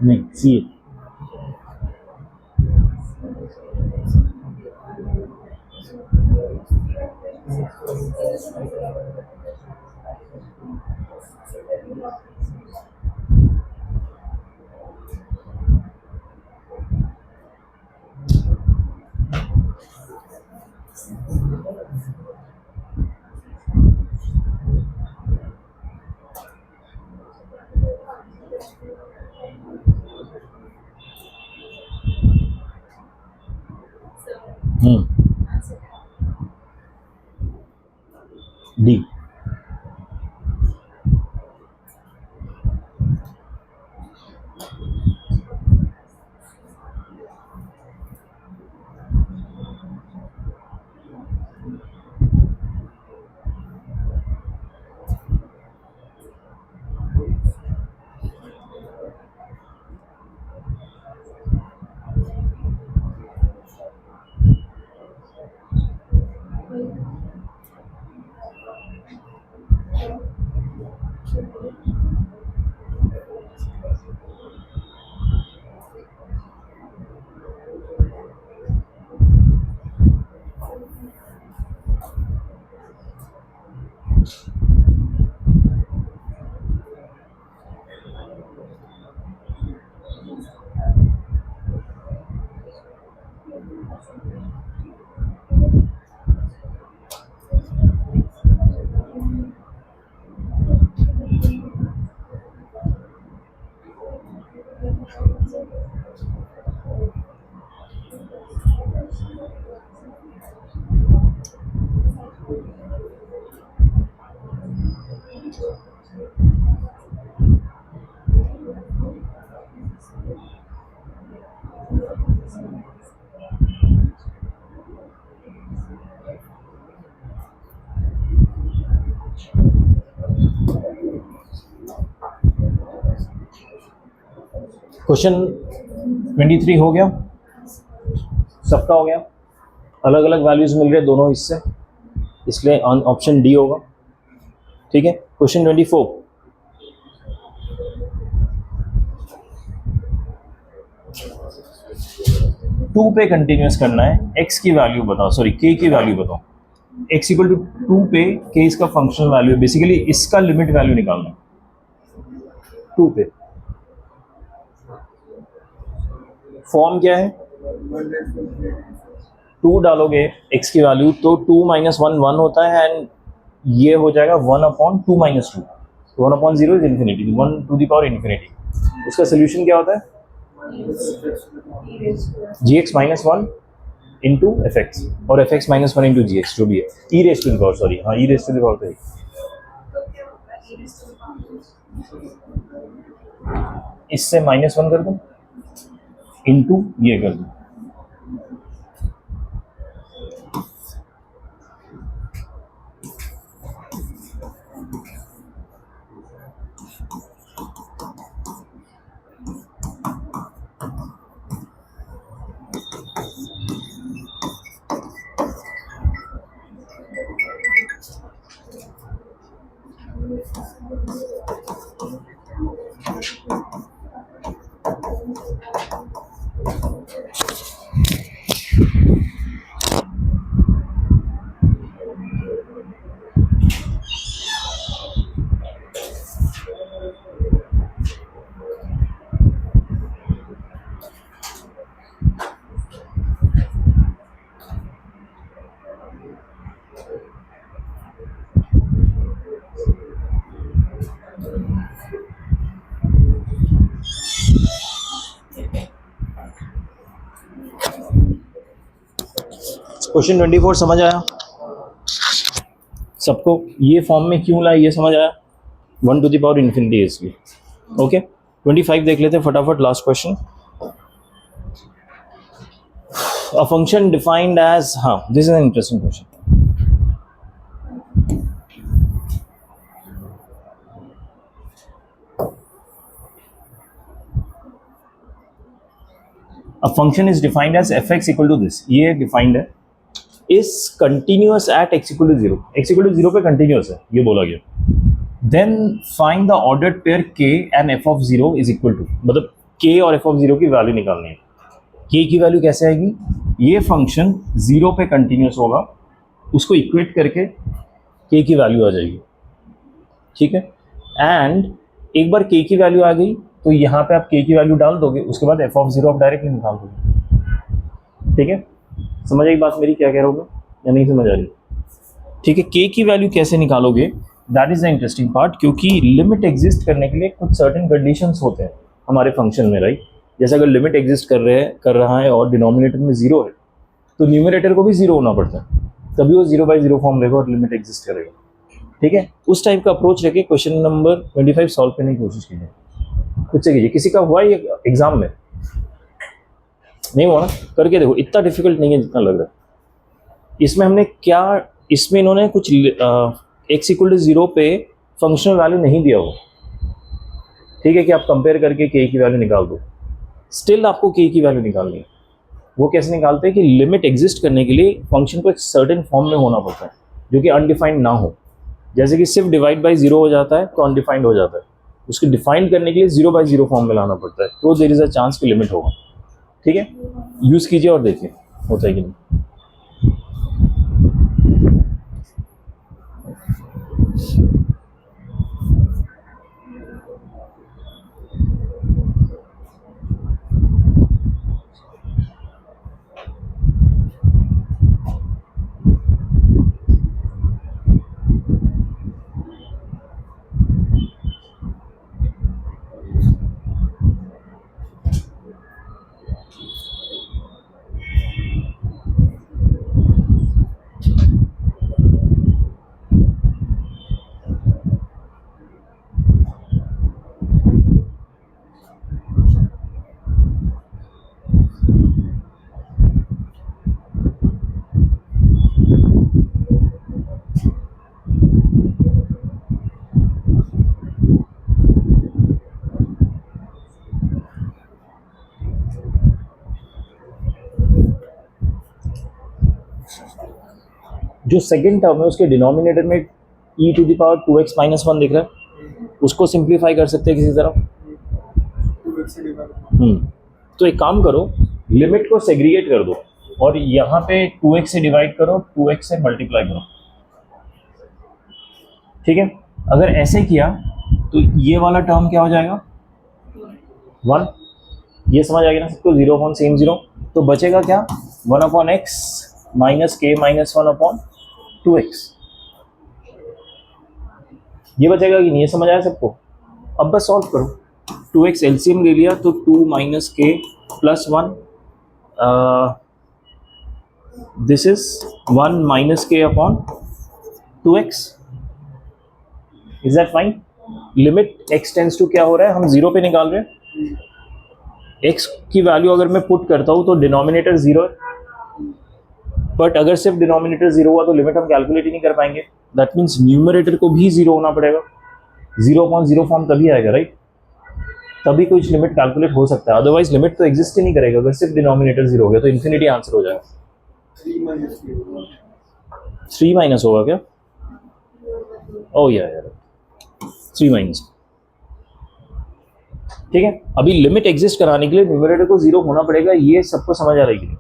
नहीं, सी डी। क्वेश्चन 23 हो गया, सबका हो गया, अलग अलग वैल्यूज मिल रहे दोनों इससे, इसलिए ऑप्शन डी होगा। ठीक है, क्वेश्चन 24, टू पे कंटिन्यूस करना है, x की वैल्यू बताओ, सॉरी k की वैल्यू बताओ। x इक्वल टू 2 पे k इसका फंक्शनल वैल्यू है, बेसिकली इसका लिमिट वैल्यू निकालना है 2 पे। फॉर्म क्या है, 2 डालोगे x की वैल्यू तो 2 माइनस 1 1 होता है, एंड ये हो जाएगा 1 upon 2 minus 2, 1 upon 0 is infinity, 1 to the power infinity. उसका सोल्यूशन क्या होता है, gx minus 1 into f x, और f x minus 1 into g x, जो भी है, e raise to the power, sorry हाँ e raise to the power, तो इससे माइनस 1 कर दो इंटू ये कर दो। क्वेश्चन 24 समझ आया सबको, ये फॉर्म में क्यों लाया ये समझ आया, 1 टू द पावर इन्फिनिटी इसलिए। ओके, 25 देख लेते हैं फटाफट, last question. A function defined as, हाँ this is an interesting question. A function is defined as fx equal to this, ये डिफाइंड है, is continuous at x equal to 0, x equal to 0 पे continuous है, ये बोला गया। Then find the ordered pair k and f of 0 is equal to, मतलब k और f of 0 की वैल्यू निकालनी है। k की वैल्यू कैसे आएगी, ये फंक्शन 0 पे कंटिन्यूस होगा, उसको इक्वेट करके k की वैल्यू आ जाएगी। ठीक है, एंड एक बार k की वैल्यू आ गई तो यहाँ पे आप k की वैल्यू डाल दोगे, उसके बाद f ऑफ 0 आप डायरेक्टली निकाल दोगे। ठीक है, समझ आई बात मेरी, क्या कह रहा हूँ या नहीं समझ आ रही। ठीक है, k की वैल्यू कैसे निकालोगे, that is the interesting part, क्योंकि लिमिट एग्जिस्ट करने के लिए कुछ सर्टेन कंडीशंस होते हैं हमारे फंक्शन में, राइट। जैसे अगर लिमिट एग्जिस्ट कर रहा है और डिनोमिनेटर में 0 है तो न्यूमरेटर को भी 0 होना पड़ता है, तभी वो 0/0 फॉर्म रहेगा और लिमिट एग्जिस्ट करेगा। ठीक है, उस टाइप का अप्रोच रखे क्वेश्चन नंबर 25 सॉल्व करने की कोशिश कीजिए, खुद से कीजिए। किसी का हुआ ये एग्जाम में, नहीं हुआ ना, करके देखो, इतना डिफिकल्ट नहीं है जितना लग रहा है। इसमें हमने क्या, इसमें इन्होंने कुछ x इक्वल टू 0 पे फंक्शनल वैल्यू नहीं दिया हो, ठीक है, कि आप कंपेयर करके k की वैल्यू निकाल दो, स्टिल आपको k की वैल्यू निकालनी है। वो कैसे निकालते हैं कि लिमिट एग्जिस्ट करने के लिए फंक्शन को एक सर्टेन फॉर्म में होना पड़ता है जो कि अनडिफाइंड ना हो। जैसे कि सिर्फ डिवाइड बाई 0 हो जाता है तो अनडिफाइंड हो जाता है, उसको डिफाइन करने के लिए 0/0 फॉर्म में लाना पड़ता है, तो देयर इज अ चांस कि लिमिट होगा। ठीक है, यूज़ कीजिए और देखिए होता है कि नहीं। जो सेकंड टर्म है उसके डिनोमिनेटर में e to the power 2x minus 1 दिख रहा है, उसको सिंप्लीफाई कर सकते हैं किसी तरह। 2x से डिवाइड तो एक काम करो, लिमिट को सेग्रीगेट कर दो और यहाँ पे 2x से डिवाइड करो, 2x से मल्टीप्लाई करो, ठीक है। अगर ऐसे किया तो ये वाला टर्म क्या हो जाएगा 1, ये समझ आ गया ना सबको, 0 अपॉन सेम 0, तो बचेगा क्या 1 अपॉन एक्स माइनस के माइनस 1 अपॉन 2x, ये बचेगा कि नहीं, ये समझ आया सबको। अब बस सॉल्व करो, 2x एलसीएम ले लिया तो 2 minus K plus 1, this is 1 minus K upon 2x, is that fine. Limit x tends to क्या हो रहा है, हम 0 पे निकाल रहे हैं, x की वैल्यू अगर मैं पुट करता हूँ तो डिनोमिनेटर 0 है, बट अगर सिर्फ डिनोमिनेटर 0 हुआ तो लिमिट हम कैलकुलेट ही नहीं कर पाएंगे, दैट मीन्स न्यूमरेटर को भी 0 होना पड़ेगा, 0 अपॉन 0 फॉर्म तभी आएगा, राइट, तभी कुछ लिमिट कैलकुलेट हो सकता है, अदरवाइज लिमिट तो एग्जिस्ट ही नहीं करेगा। अगर सिर्फ डिनोमिनेटर 0 हो गया तो इन्फिनिटी आंसर हो जाएगा। 3 माइनस होगा क्या, ओह यार 3 माइनस, ठीक है। अभी लिमिट एग्जिस्ट कराने के लिए न्यूमरेटर को 0 होना पड़ेगा, ये सबको समझ आ रही है,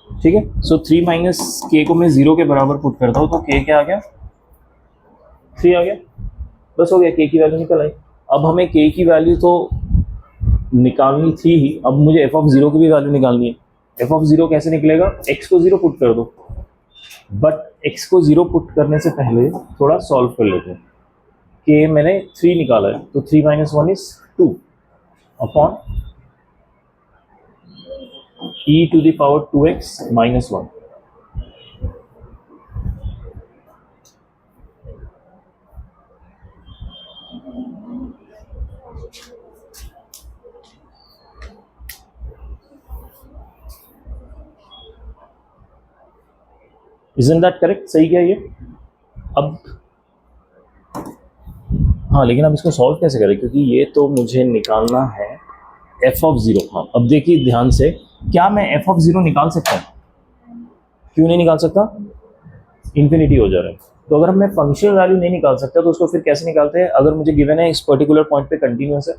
ठीक है। सो 3 माइनस के को मैं 0 के बराबर पुट करता हूँ तो के क्या आ गया 3 आ गया, बस हो गया, के की वैल्यू निकल आई। अब हमें के की वैल्यू तो निकालनी थी ही, अब मुझे एफ ऑफ 0 की भी वैल्यू निकालनी है। एफ ऑफ 0 कैसे निकलेगा, एक्स को 0 पुट कर दो, बट एक्स को 0 पुट करने से पहले थोड़ा सॉल्व कर लेते हैं। के मैंने 3 निकाला है तो 3 minus 1 is 2 upon e to the power 2x minus 1, isn't that correct, सही क्या ये। अब हाँ, लेकिन अब इसको सॉल्व कैसे करें, क्योंकि ये तो मुझे निकालना है एफ ऑफ 0। हाँ, अब देखिए ध्यान से, क्या मैं एफ ऑफ 0 निकाल सकता हूँ, क्यों नहीं निकाल सकता, इन्फिनिटी हो जा रहा है। तो अगर मैं फंक्शनल वैल्यू नहीं निकाल सकता तो उसको फिर कैसे निकालते हैं, अगर मुझे गिवन है इस पर्टिकुलर पॉइंट पे कंटिन्यूस है,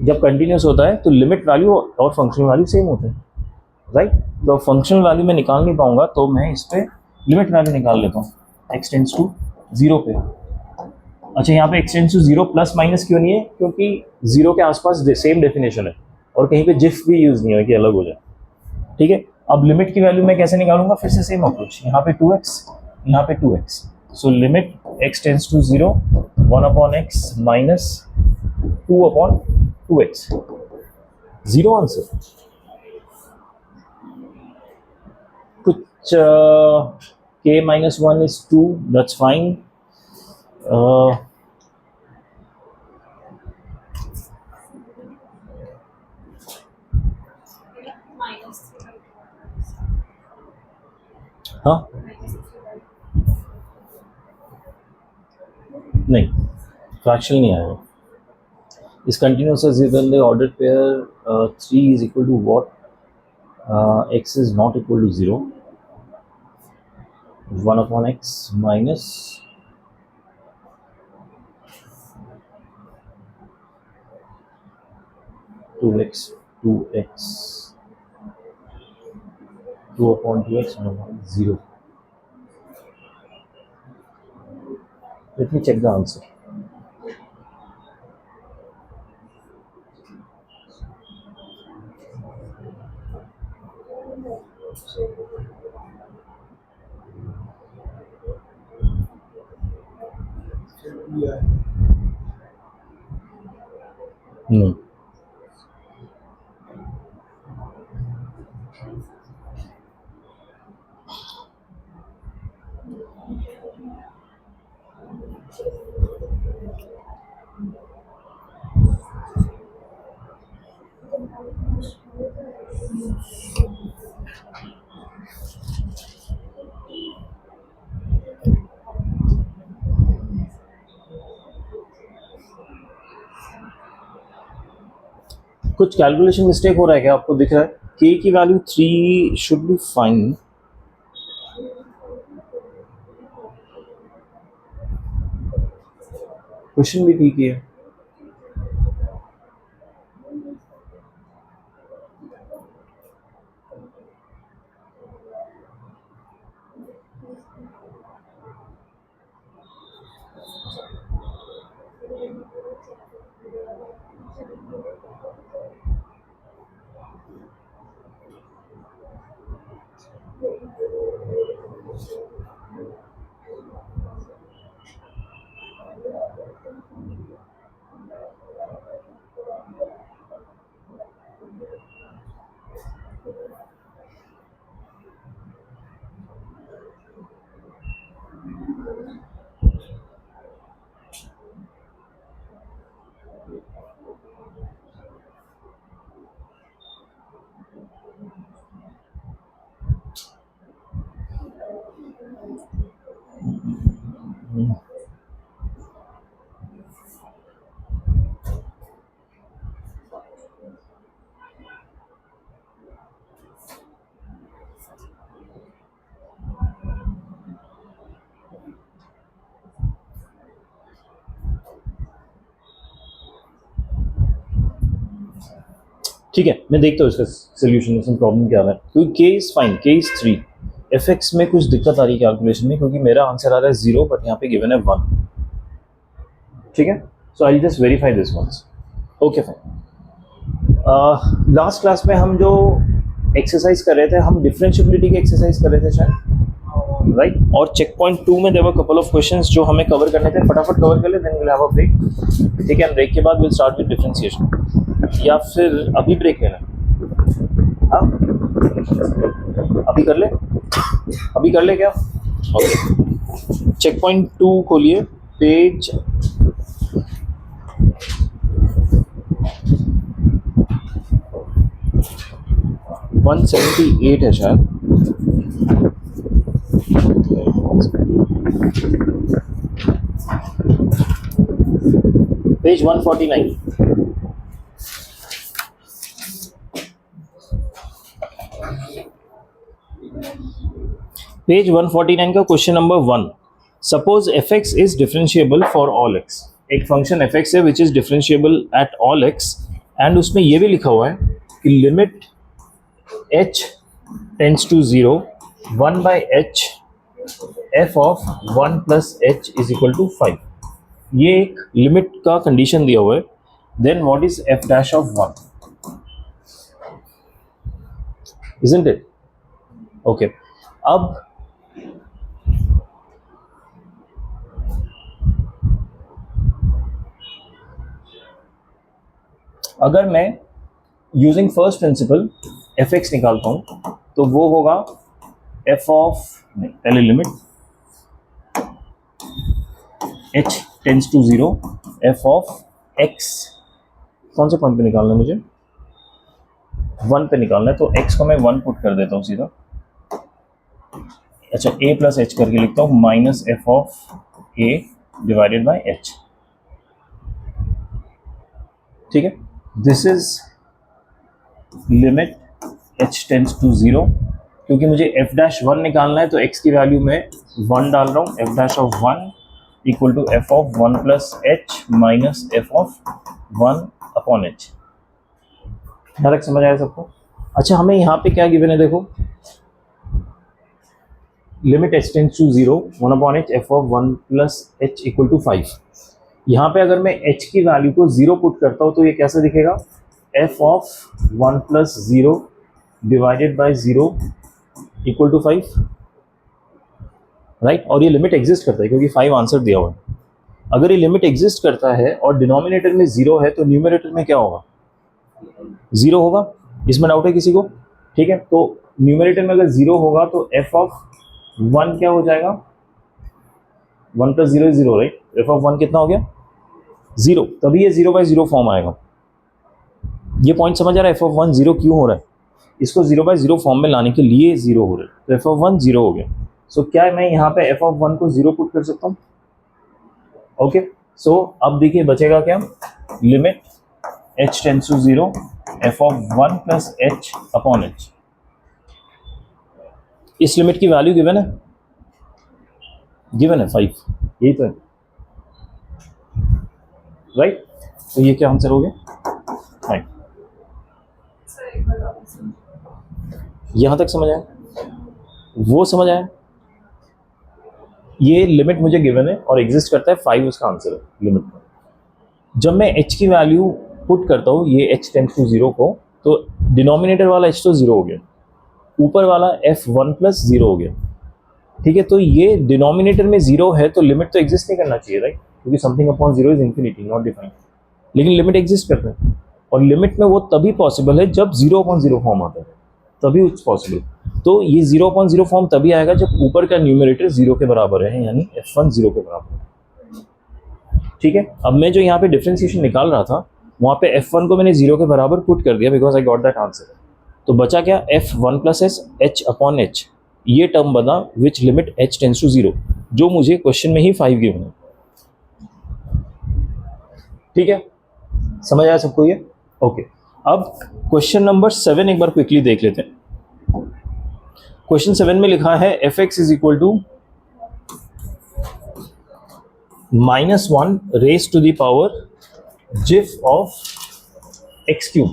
जब कंटिन्यूस होता है तो लिमिट वैल्यू और फंक्शनल वैल्यू सेम होते हैं, राइट। तो फंक्शनल वैल्यू मैं निकाल नहीं पाऊंगा तो मैं इस पर लिमिट वैल्यू निकाल लेता हूँ, एक्स टेंड्स टू 0 पे। अच्छा, यहाँ पे X tends to 0 plus minus क्यों नहीं है, क्योंकि 0 के आसपास सेम डेफिनेशन है और कहीं पे जिफ भी यूज़ नहीं है कि अलग हो जाए, ठीक है। अब लिमिट की वैल्यू मैं कैसे निकालूंगा, फिर से सेम अप्रोच, यहाँ पे 2x, यहाँ पे 2x, so limit x tends to 0 1 upon X minus 2 upon 2x, 0 answer. कुछ k minus 1 is 2, that's fine. हाँ नहीं, फ्रैक्शन नहीं आएगा इस continuous the order pair 3 is equal to what, x is not equal to 0, 1 upon X minus 2x 2 upon 2x 1 upon 0. Let me check the answer. No. कुछ calculation mistake हो रहा है क्या, आपको दिख रहा है? k की value 3 should be fine, question भी ठीक ही है। ठीक है, मैं देखता हूँ इसका सोल्यूशन, इसमें प्रॉब्लम क्या है, क्योंकि के इज फाइन, के इज 3, एफ एक्स में कुछ दिक्कत आ रही है कैलकुलेशन में, क्योंकि मेरा आंसर आ रहा है 0 बट यहाँ पे गिवन है 1। ठीक है, so I just verify this once. Okay fine. Last class में हम जो एक्सरसाइज कर रहे थे, हम डिफरेंशिएबिलिटी की एक्सरसाइज कर रहे थे शायद, राइट? और चेक पॉइंट 2 में there were couple of questions जो हमें कवर करने थे, फटाफट कवर कर ले, then will have a break. ठीक है, ब्रेक के बाद विल स्टार्ट विद डिफरेंशिएशन, या फिर अभी ब्रेक लेना? हाँ, अभी कर ले, अभी कर ले क्या? ओके, चेक पॉइंट 2 खोलिए, पेज 178 है शायद। पेज 149। पेज 149 का question number 1, suppose F X is differentiable for all X. एक फंक्शन एफ एक्स है which is differentiable at all X, and उसमें ये भी लिखा हुआ है कि limit h tends to 0 1 by h f of 1 plus h is equal to 5। ये एक लिमिट का कंडीशन दिया हुआ है। Then what is f dash of 1, isn't it? Okay, अब अगर मैं using first principle F X निकालता हूं तो वो होगा एफ ऑफ, नहीं पहले limit h tends to 0 F of x, कौन से पॉइंट पे निकालना है मुझे? 1 पे निकालना है, तो x को मैं 1 पुट कर देता हूँ सीधा। अच्छा, a प्लस एच करके लिखता हूँ, minus f of a divided by h। ठीक है, this is limit h tends to 0। क्योंकि मुझे f डैश 1 निकालना है तो x की वैल्यू में 1 डाल रहा हूँ, f dash of 1 equal to f of 1 plus h minus f of 1 upon h। यहाँ तक समझ आया सबको? अच्छा, हमें यहाँ पे क्या गिवन है देखो, limit h tends to 0 1 upon h f of 1 plus h equal to 5। यहाँ पे अगर मैं h की वैल्यू को 0 पुट करता हूँ तो ये कैसे दिखेगा? f of 1 plus 0 divided by 0 equal to 5, right? और ये लिमिट एग्जिस्ट करता है क्योंकि 5 आंसर दिया हुआ है। अगर ये लिमिट एग्जिस्ट करता है और डिनोमिनेटर में 0 है तो न्यूमरेटर में क्या होगा? 0 होगा। इसमें डाउट है किसी को? ठीक है, तो न्यूमरेटर में अगर 0 होगा तो f ऑफ 1 क्या हो जाएगा? 1 plus 0 is 0, right? f of 1 कितना हो गया? 0, तभी ये 0 बाई 0 फॉर्म आएगा। ये पॉइंट समझ आ रहा है? f ऑफ 1 0 क्यों हो रहा है? इसको 0 बाई 0 फॉर्म में लाने के लिए 0 हो रहा है, तो f ऑफ 1 0 हो गया। सो क्या मैं यहाँ पे f ऑफ 1 को 0 पुट कर सकता हूँ? ओके, सो अब देखिए बचेगा क्या? Limit h tends to 0 f of 1 plus h upon h। इस लिमिट की वैल्यू गिवन है, गिवन है 5, यही तो है। राइट? तो ये क्या आंसर हो गया? राइट। सर एक बार वापस समझिए। यहाँ तक समझ आया? वो समझ आया? ये लिमिट मुझे गिवन है और एग्जिस्ट करता है 5, उसका आंसर है लिमिट में। जब मैं h की वैल्यू पुट करता हूँ ये h टेंड्स टू 0 को, तो डिनोमिनेटर वाला h तो 0 हो गया, ऊपर वाला f1 प्लस 0 हो गया। ठीक है, तो ये डिनोमिनेटर में 0 है तो लिमिट तो एग्जिस्ट नहीं करना चाहिए, राइट? क्योंकि something upon 0 is infinity, not defined. लेकिन लिमिट एग्जिस्ट करता है, और लिमिट में वो तभी पॉसिबल है जब 0/0 फॉर्म आता है, तभी इट्स पॉसिबल। तो ये 0/0 फॉर्म तभी आएगा जब ऊपर का न्यूमरेटर 0 के बराबर है, यानी f1 0 के बराबर है। ठीक है, अब मैं जो यहाँ पे डिफरेंशिएशन निकाल रहा था वहाँ पे f1 को मैंने 0 के बराबर पुट कर दिया, because I got that answer. तो बचा क्या? f1 प्लस s h/h, ये टर्म बना विच लिमिट h टेंड्स टू 0, जो मुझे क्वेश्चन में ही 5 गिवन है। ठीक है, समझ आया सबको ये? ओके, अब क्वेश्चन नंबर 7 एक बार क्विकली देख लेते हैं। क्वेश्चन 7 में लिखा है f(x) is equal to -1 raise to the power जिफ ऑफ x क्यूब।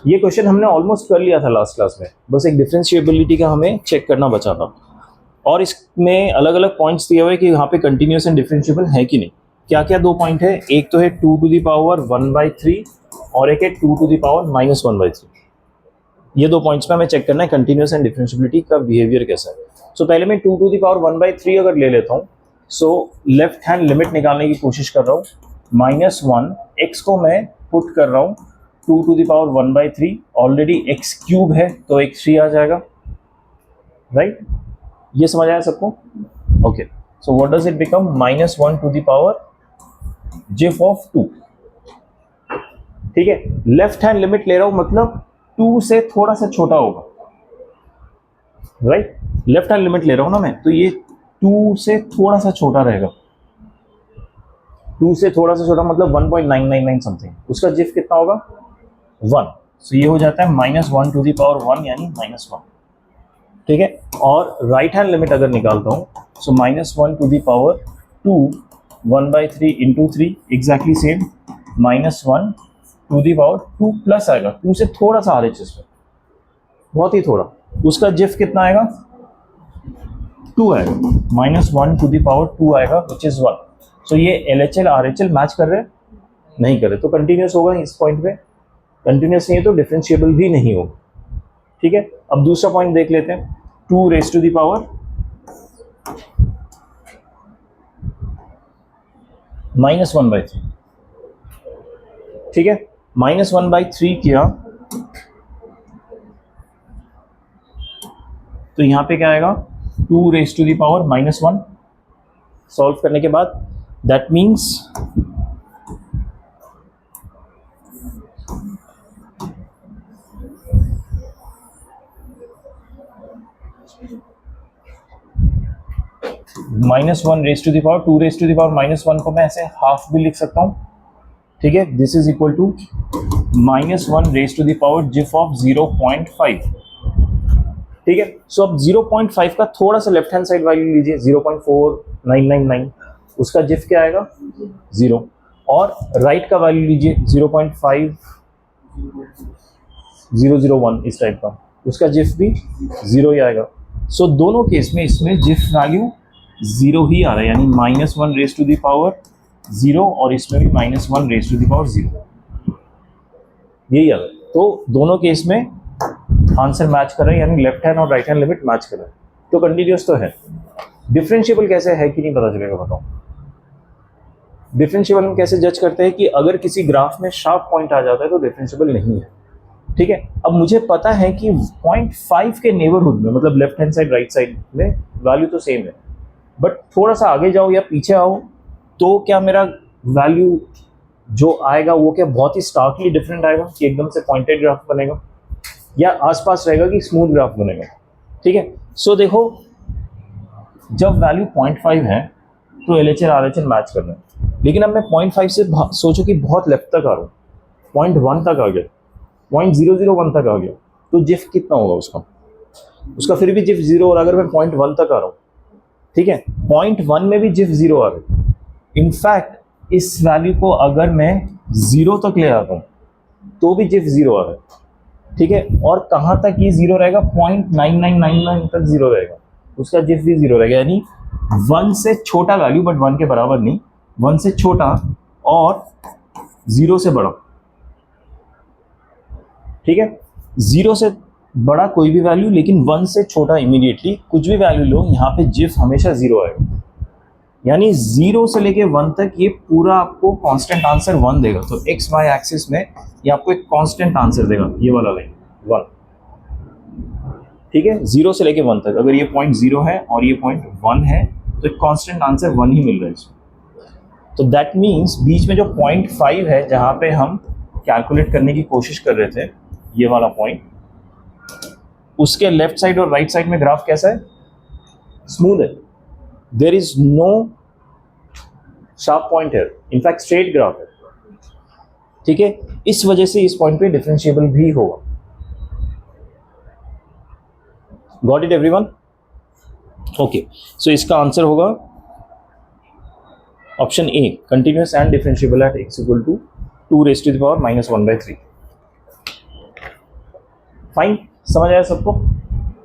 ये क्वेश्चन हमने ऑलमोस्ट कर लिया था लास्ट क्लास में, बस एक डिफरेंशिएबिलिटी का हमें चेक करना बचा था। और इसमें अलग अलग पॉइंट्स दिए हुए कि यहाँ पे कंटिन्यूस एंड डिफरेंशिएबल है कि नहीं। क्या क्या 2 पॉइंट है? एक तो है 2 टू द पावर 1/3 और एक है 2 टू द पावर -1/3। ये 2 पॉइंट्स में हमें चेक करना है कंटिन्यूस एंड डिफरेंशिएबिलिटी का बिहेवियर कैसा है। सो पहले मैं 2 टू द पावर 1/3 अगर ले लेता हूँ, सो लेफ्ट हैंड लिमिट निकालने की कोशिश कर रहा हूँ। -1 x को मैं पुट कर रहा हूँ 2 to the power 1/3, already x cube है तो एक 3 आ जाएगा, राइट? ये समझ आया सबको? Okay, so what does it become? -1 to the power जिफ ऑफ 2। ठीक है, लेफ्ट हैंड लिमिट ले रहा हूं, मतलब 2 से थोड़ा सा छोटा होगा, राइट? लेफ्ट हैंड लिमिट ले रहा हूं ना मैं, तो ये 2 से थोड़ा सा छोटा रहेगा। 2 से थोड़ा सा छोटा मतलब 1.999 समथिंग। उसका जिफ कितना होगा? 1। सो ये हो जाता है -1 टू द पावर 1 यानी -1। ठीक है, और राइट हैंड लिमिट अगर निकालता हूँ, so -1 to the power 2 1/3 into 3 exactly same, -1 to the power 2 plus आएगा, 2 से थोड़ा सा RHS में, बहुत ही थोड़ा। उसका जिफ कितना आएगा? 2 आएगा, -1 टू दी पावर 2 आएगा विच इज 1। सो ये LHL RHL मैच कर रहे हैं? नहीं कर रहे, तो कंटिन्यूस होगा इस पॉइंट पे। कंटिन्यूस नहीं है तो डिफरेंशिएबल भी नहीं होगा। ठीक है, अब दूसरा पॉइंट देख लेते हैं। 2 रेज टू दी पावर -1/3। ठीक है, -1/3 किया तो यहाँ पे क्या आएगा? 2 raise to the power -1। Solve करने के बाद that means -1 raise to the power 2 raise to the power -1 को मैं ऐसे हाफ भी लिख सकता हूँ। ठीक है, this is equal to -1 raise to the power जिफ ऑफ 0.5। ठीक है, सो अब 0.5 का थोड़ा सा लेफ्ट हैंड साइड वैल्यू लीजिए, 0.4999, उसका जिफ क्या आएगा? 0। और राइट का वैल्यू लीजिए 0.5001 इस टाइप का, उसका जिफ भी 0 ही आएगा। सो दोनों केस में इसमें जिफ वैल्यू 0 ही आ रहा है, यानी -1 रेज टू दी पावर 0 और इसमें भी -1 रेज टू दी पावर 0, यही आ रहा है। तो दोनों केस में आंसर मैच कर रहे हैं, यानी लेफ्ट हैंड और राइट हैंड लिमिट मैच कर रहे हैं, तो कंटिन्यूस तो है। डिफरेंशिएबल कैसे है कि नहीं पता चलेगा, बताओ। डिफरेंशिएबल हम कैसे जज करते हैं कि अगर किसी ग्राफ में शार्प पॉइंट आ जाता है तो डिफरेंशिएबल नहीं है। ठीक है, अब मुझे पता है कि 0.5 के नेबरहुड में, मतलब left hand side right side में वैल्यू तो सेम है, बट थोड़ा सा आगे जाओ या पीछे आओ तो क्या मेरा वैल्यू जो आएगा वो क्या बहुत ही स्टार्कली डिफरेंट आएगा कि एकदम से पॉइंटेड ग्राफ बनेगा, या आसपास रहेगा कि स्मूथ ग्राफ बनेगा। ठीक है, सो देखो जब वैल्यू 0.5 है तो LHL RHL मैच कर रहे हैं, लेकिन अब मैं 0.5 से सोचो कि बहुत लेफ्ट तक आ रहा हूँ, 0.1 तक आ गया, 0.001 तक आ गया, तो जिफ कितना होगा उसका फिर भी जिफ 0। और अगर मैं 0.1 तक आ रहा हूँ, ठीक है, 0.1 में भी जिफ 0 आ रहा है। इनफैक्ट इस वैल्यू को अगर मैं 0 तक ले आता हूँ तो भी जिफ 0 आ गया, ठीक है। और कहाँ तक ये 0 रहेगा, 0.9999 तक 0 रहेगा, उसका जिफ भी 0 रहेगा। यानी 1 से छोटा वैल्यू, बट 1 के बराबर नहीं, 1 से छोटा और 0 से बड़ा, ठीक है। 0 से बड़ा कोई भी वैल्यू, लेकिन 1 से छोटा इमीडिएटली कुछ भी वैल्यू लो, यहाँ पे जिफ हमेशा 0 आएगा। यानी 0 से लेके 1 तक ये पूरा आपको कांस्टेंट आंसर 1 देगा। तो एक्स वाई एक्सिस में ये आपको एक कांस्टेंट आंसर देगा, ये वाला लाइन 1, ठीक है। 0 से लेके 1 तक अगर ये पॉइंट 0 है और ये पॉइंट 1 है तो एक कांस्टेंट आंसर 1 ही मिल रहा है इसमें। तो दैट मीन्स बीच में जो 0.5 है जहाँ पे हम कैलकुलेट करने की कोशिश कर रहे थे, ये वाला पॉइंट, उसके लेफ्ट साइड और राइट साइड में ग्राफ कैसा है, स्मूथ है, there is no sharp point है, इनफैक्ट स्ट्रेट ग्राफ है, ठीक है। इस वजह से इस पॉइंट पे डिफरेंशिएबल भी होगा। Got it everyone? Okay, so इसका आंसर होगा option A, continuous and differentiable at x equal to 2 raised to the power -1/3। Fine, समझ आया सबको?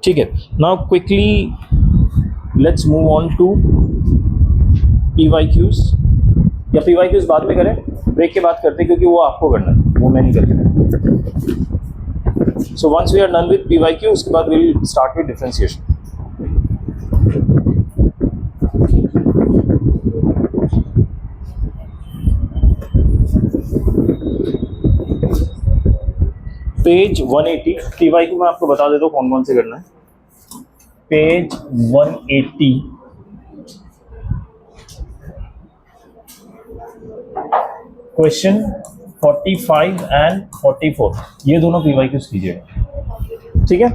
ठीक है। Now quickly let's move on to PYQs, या PYQs बाद में करें, ब्रेक के बाद करते हैं, क्योंकि वो आपको करना है, वो मैं नहीं करके। So once we are done with PYQ, उसके बाद we will start with differentiation. Page 180 PYQ मैं आपको बता देता हूँ कौन कौन से करना है। पेज 180 क्वेश्चन 45 एंड 44, ये दोनों PYQs कीजिएगा, ठीक है।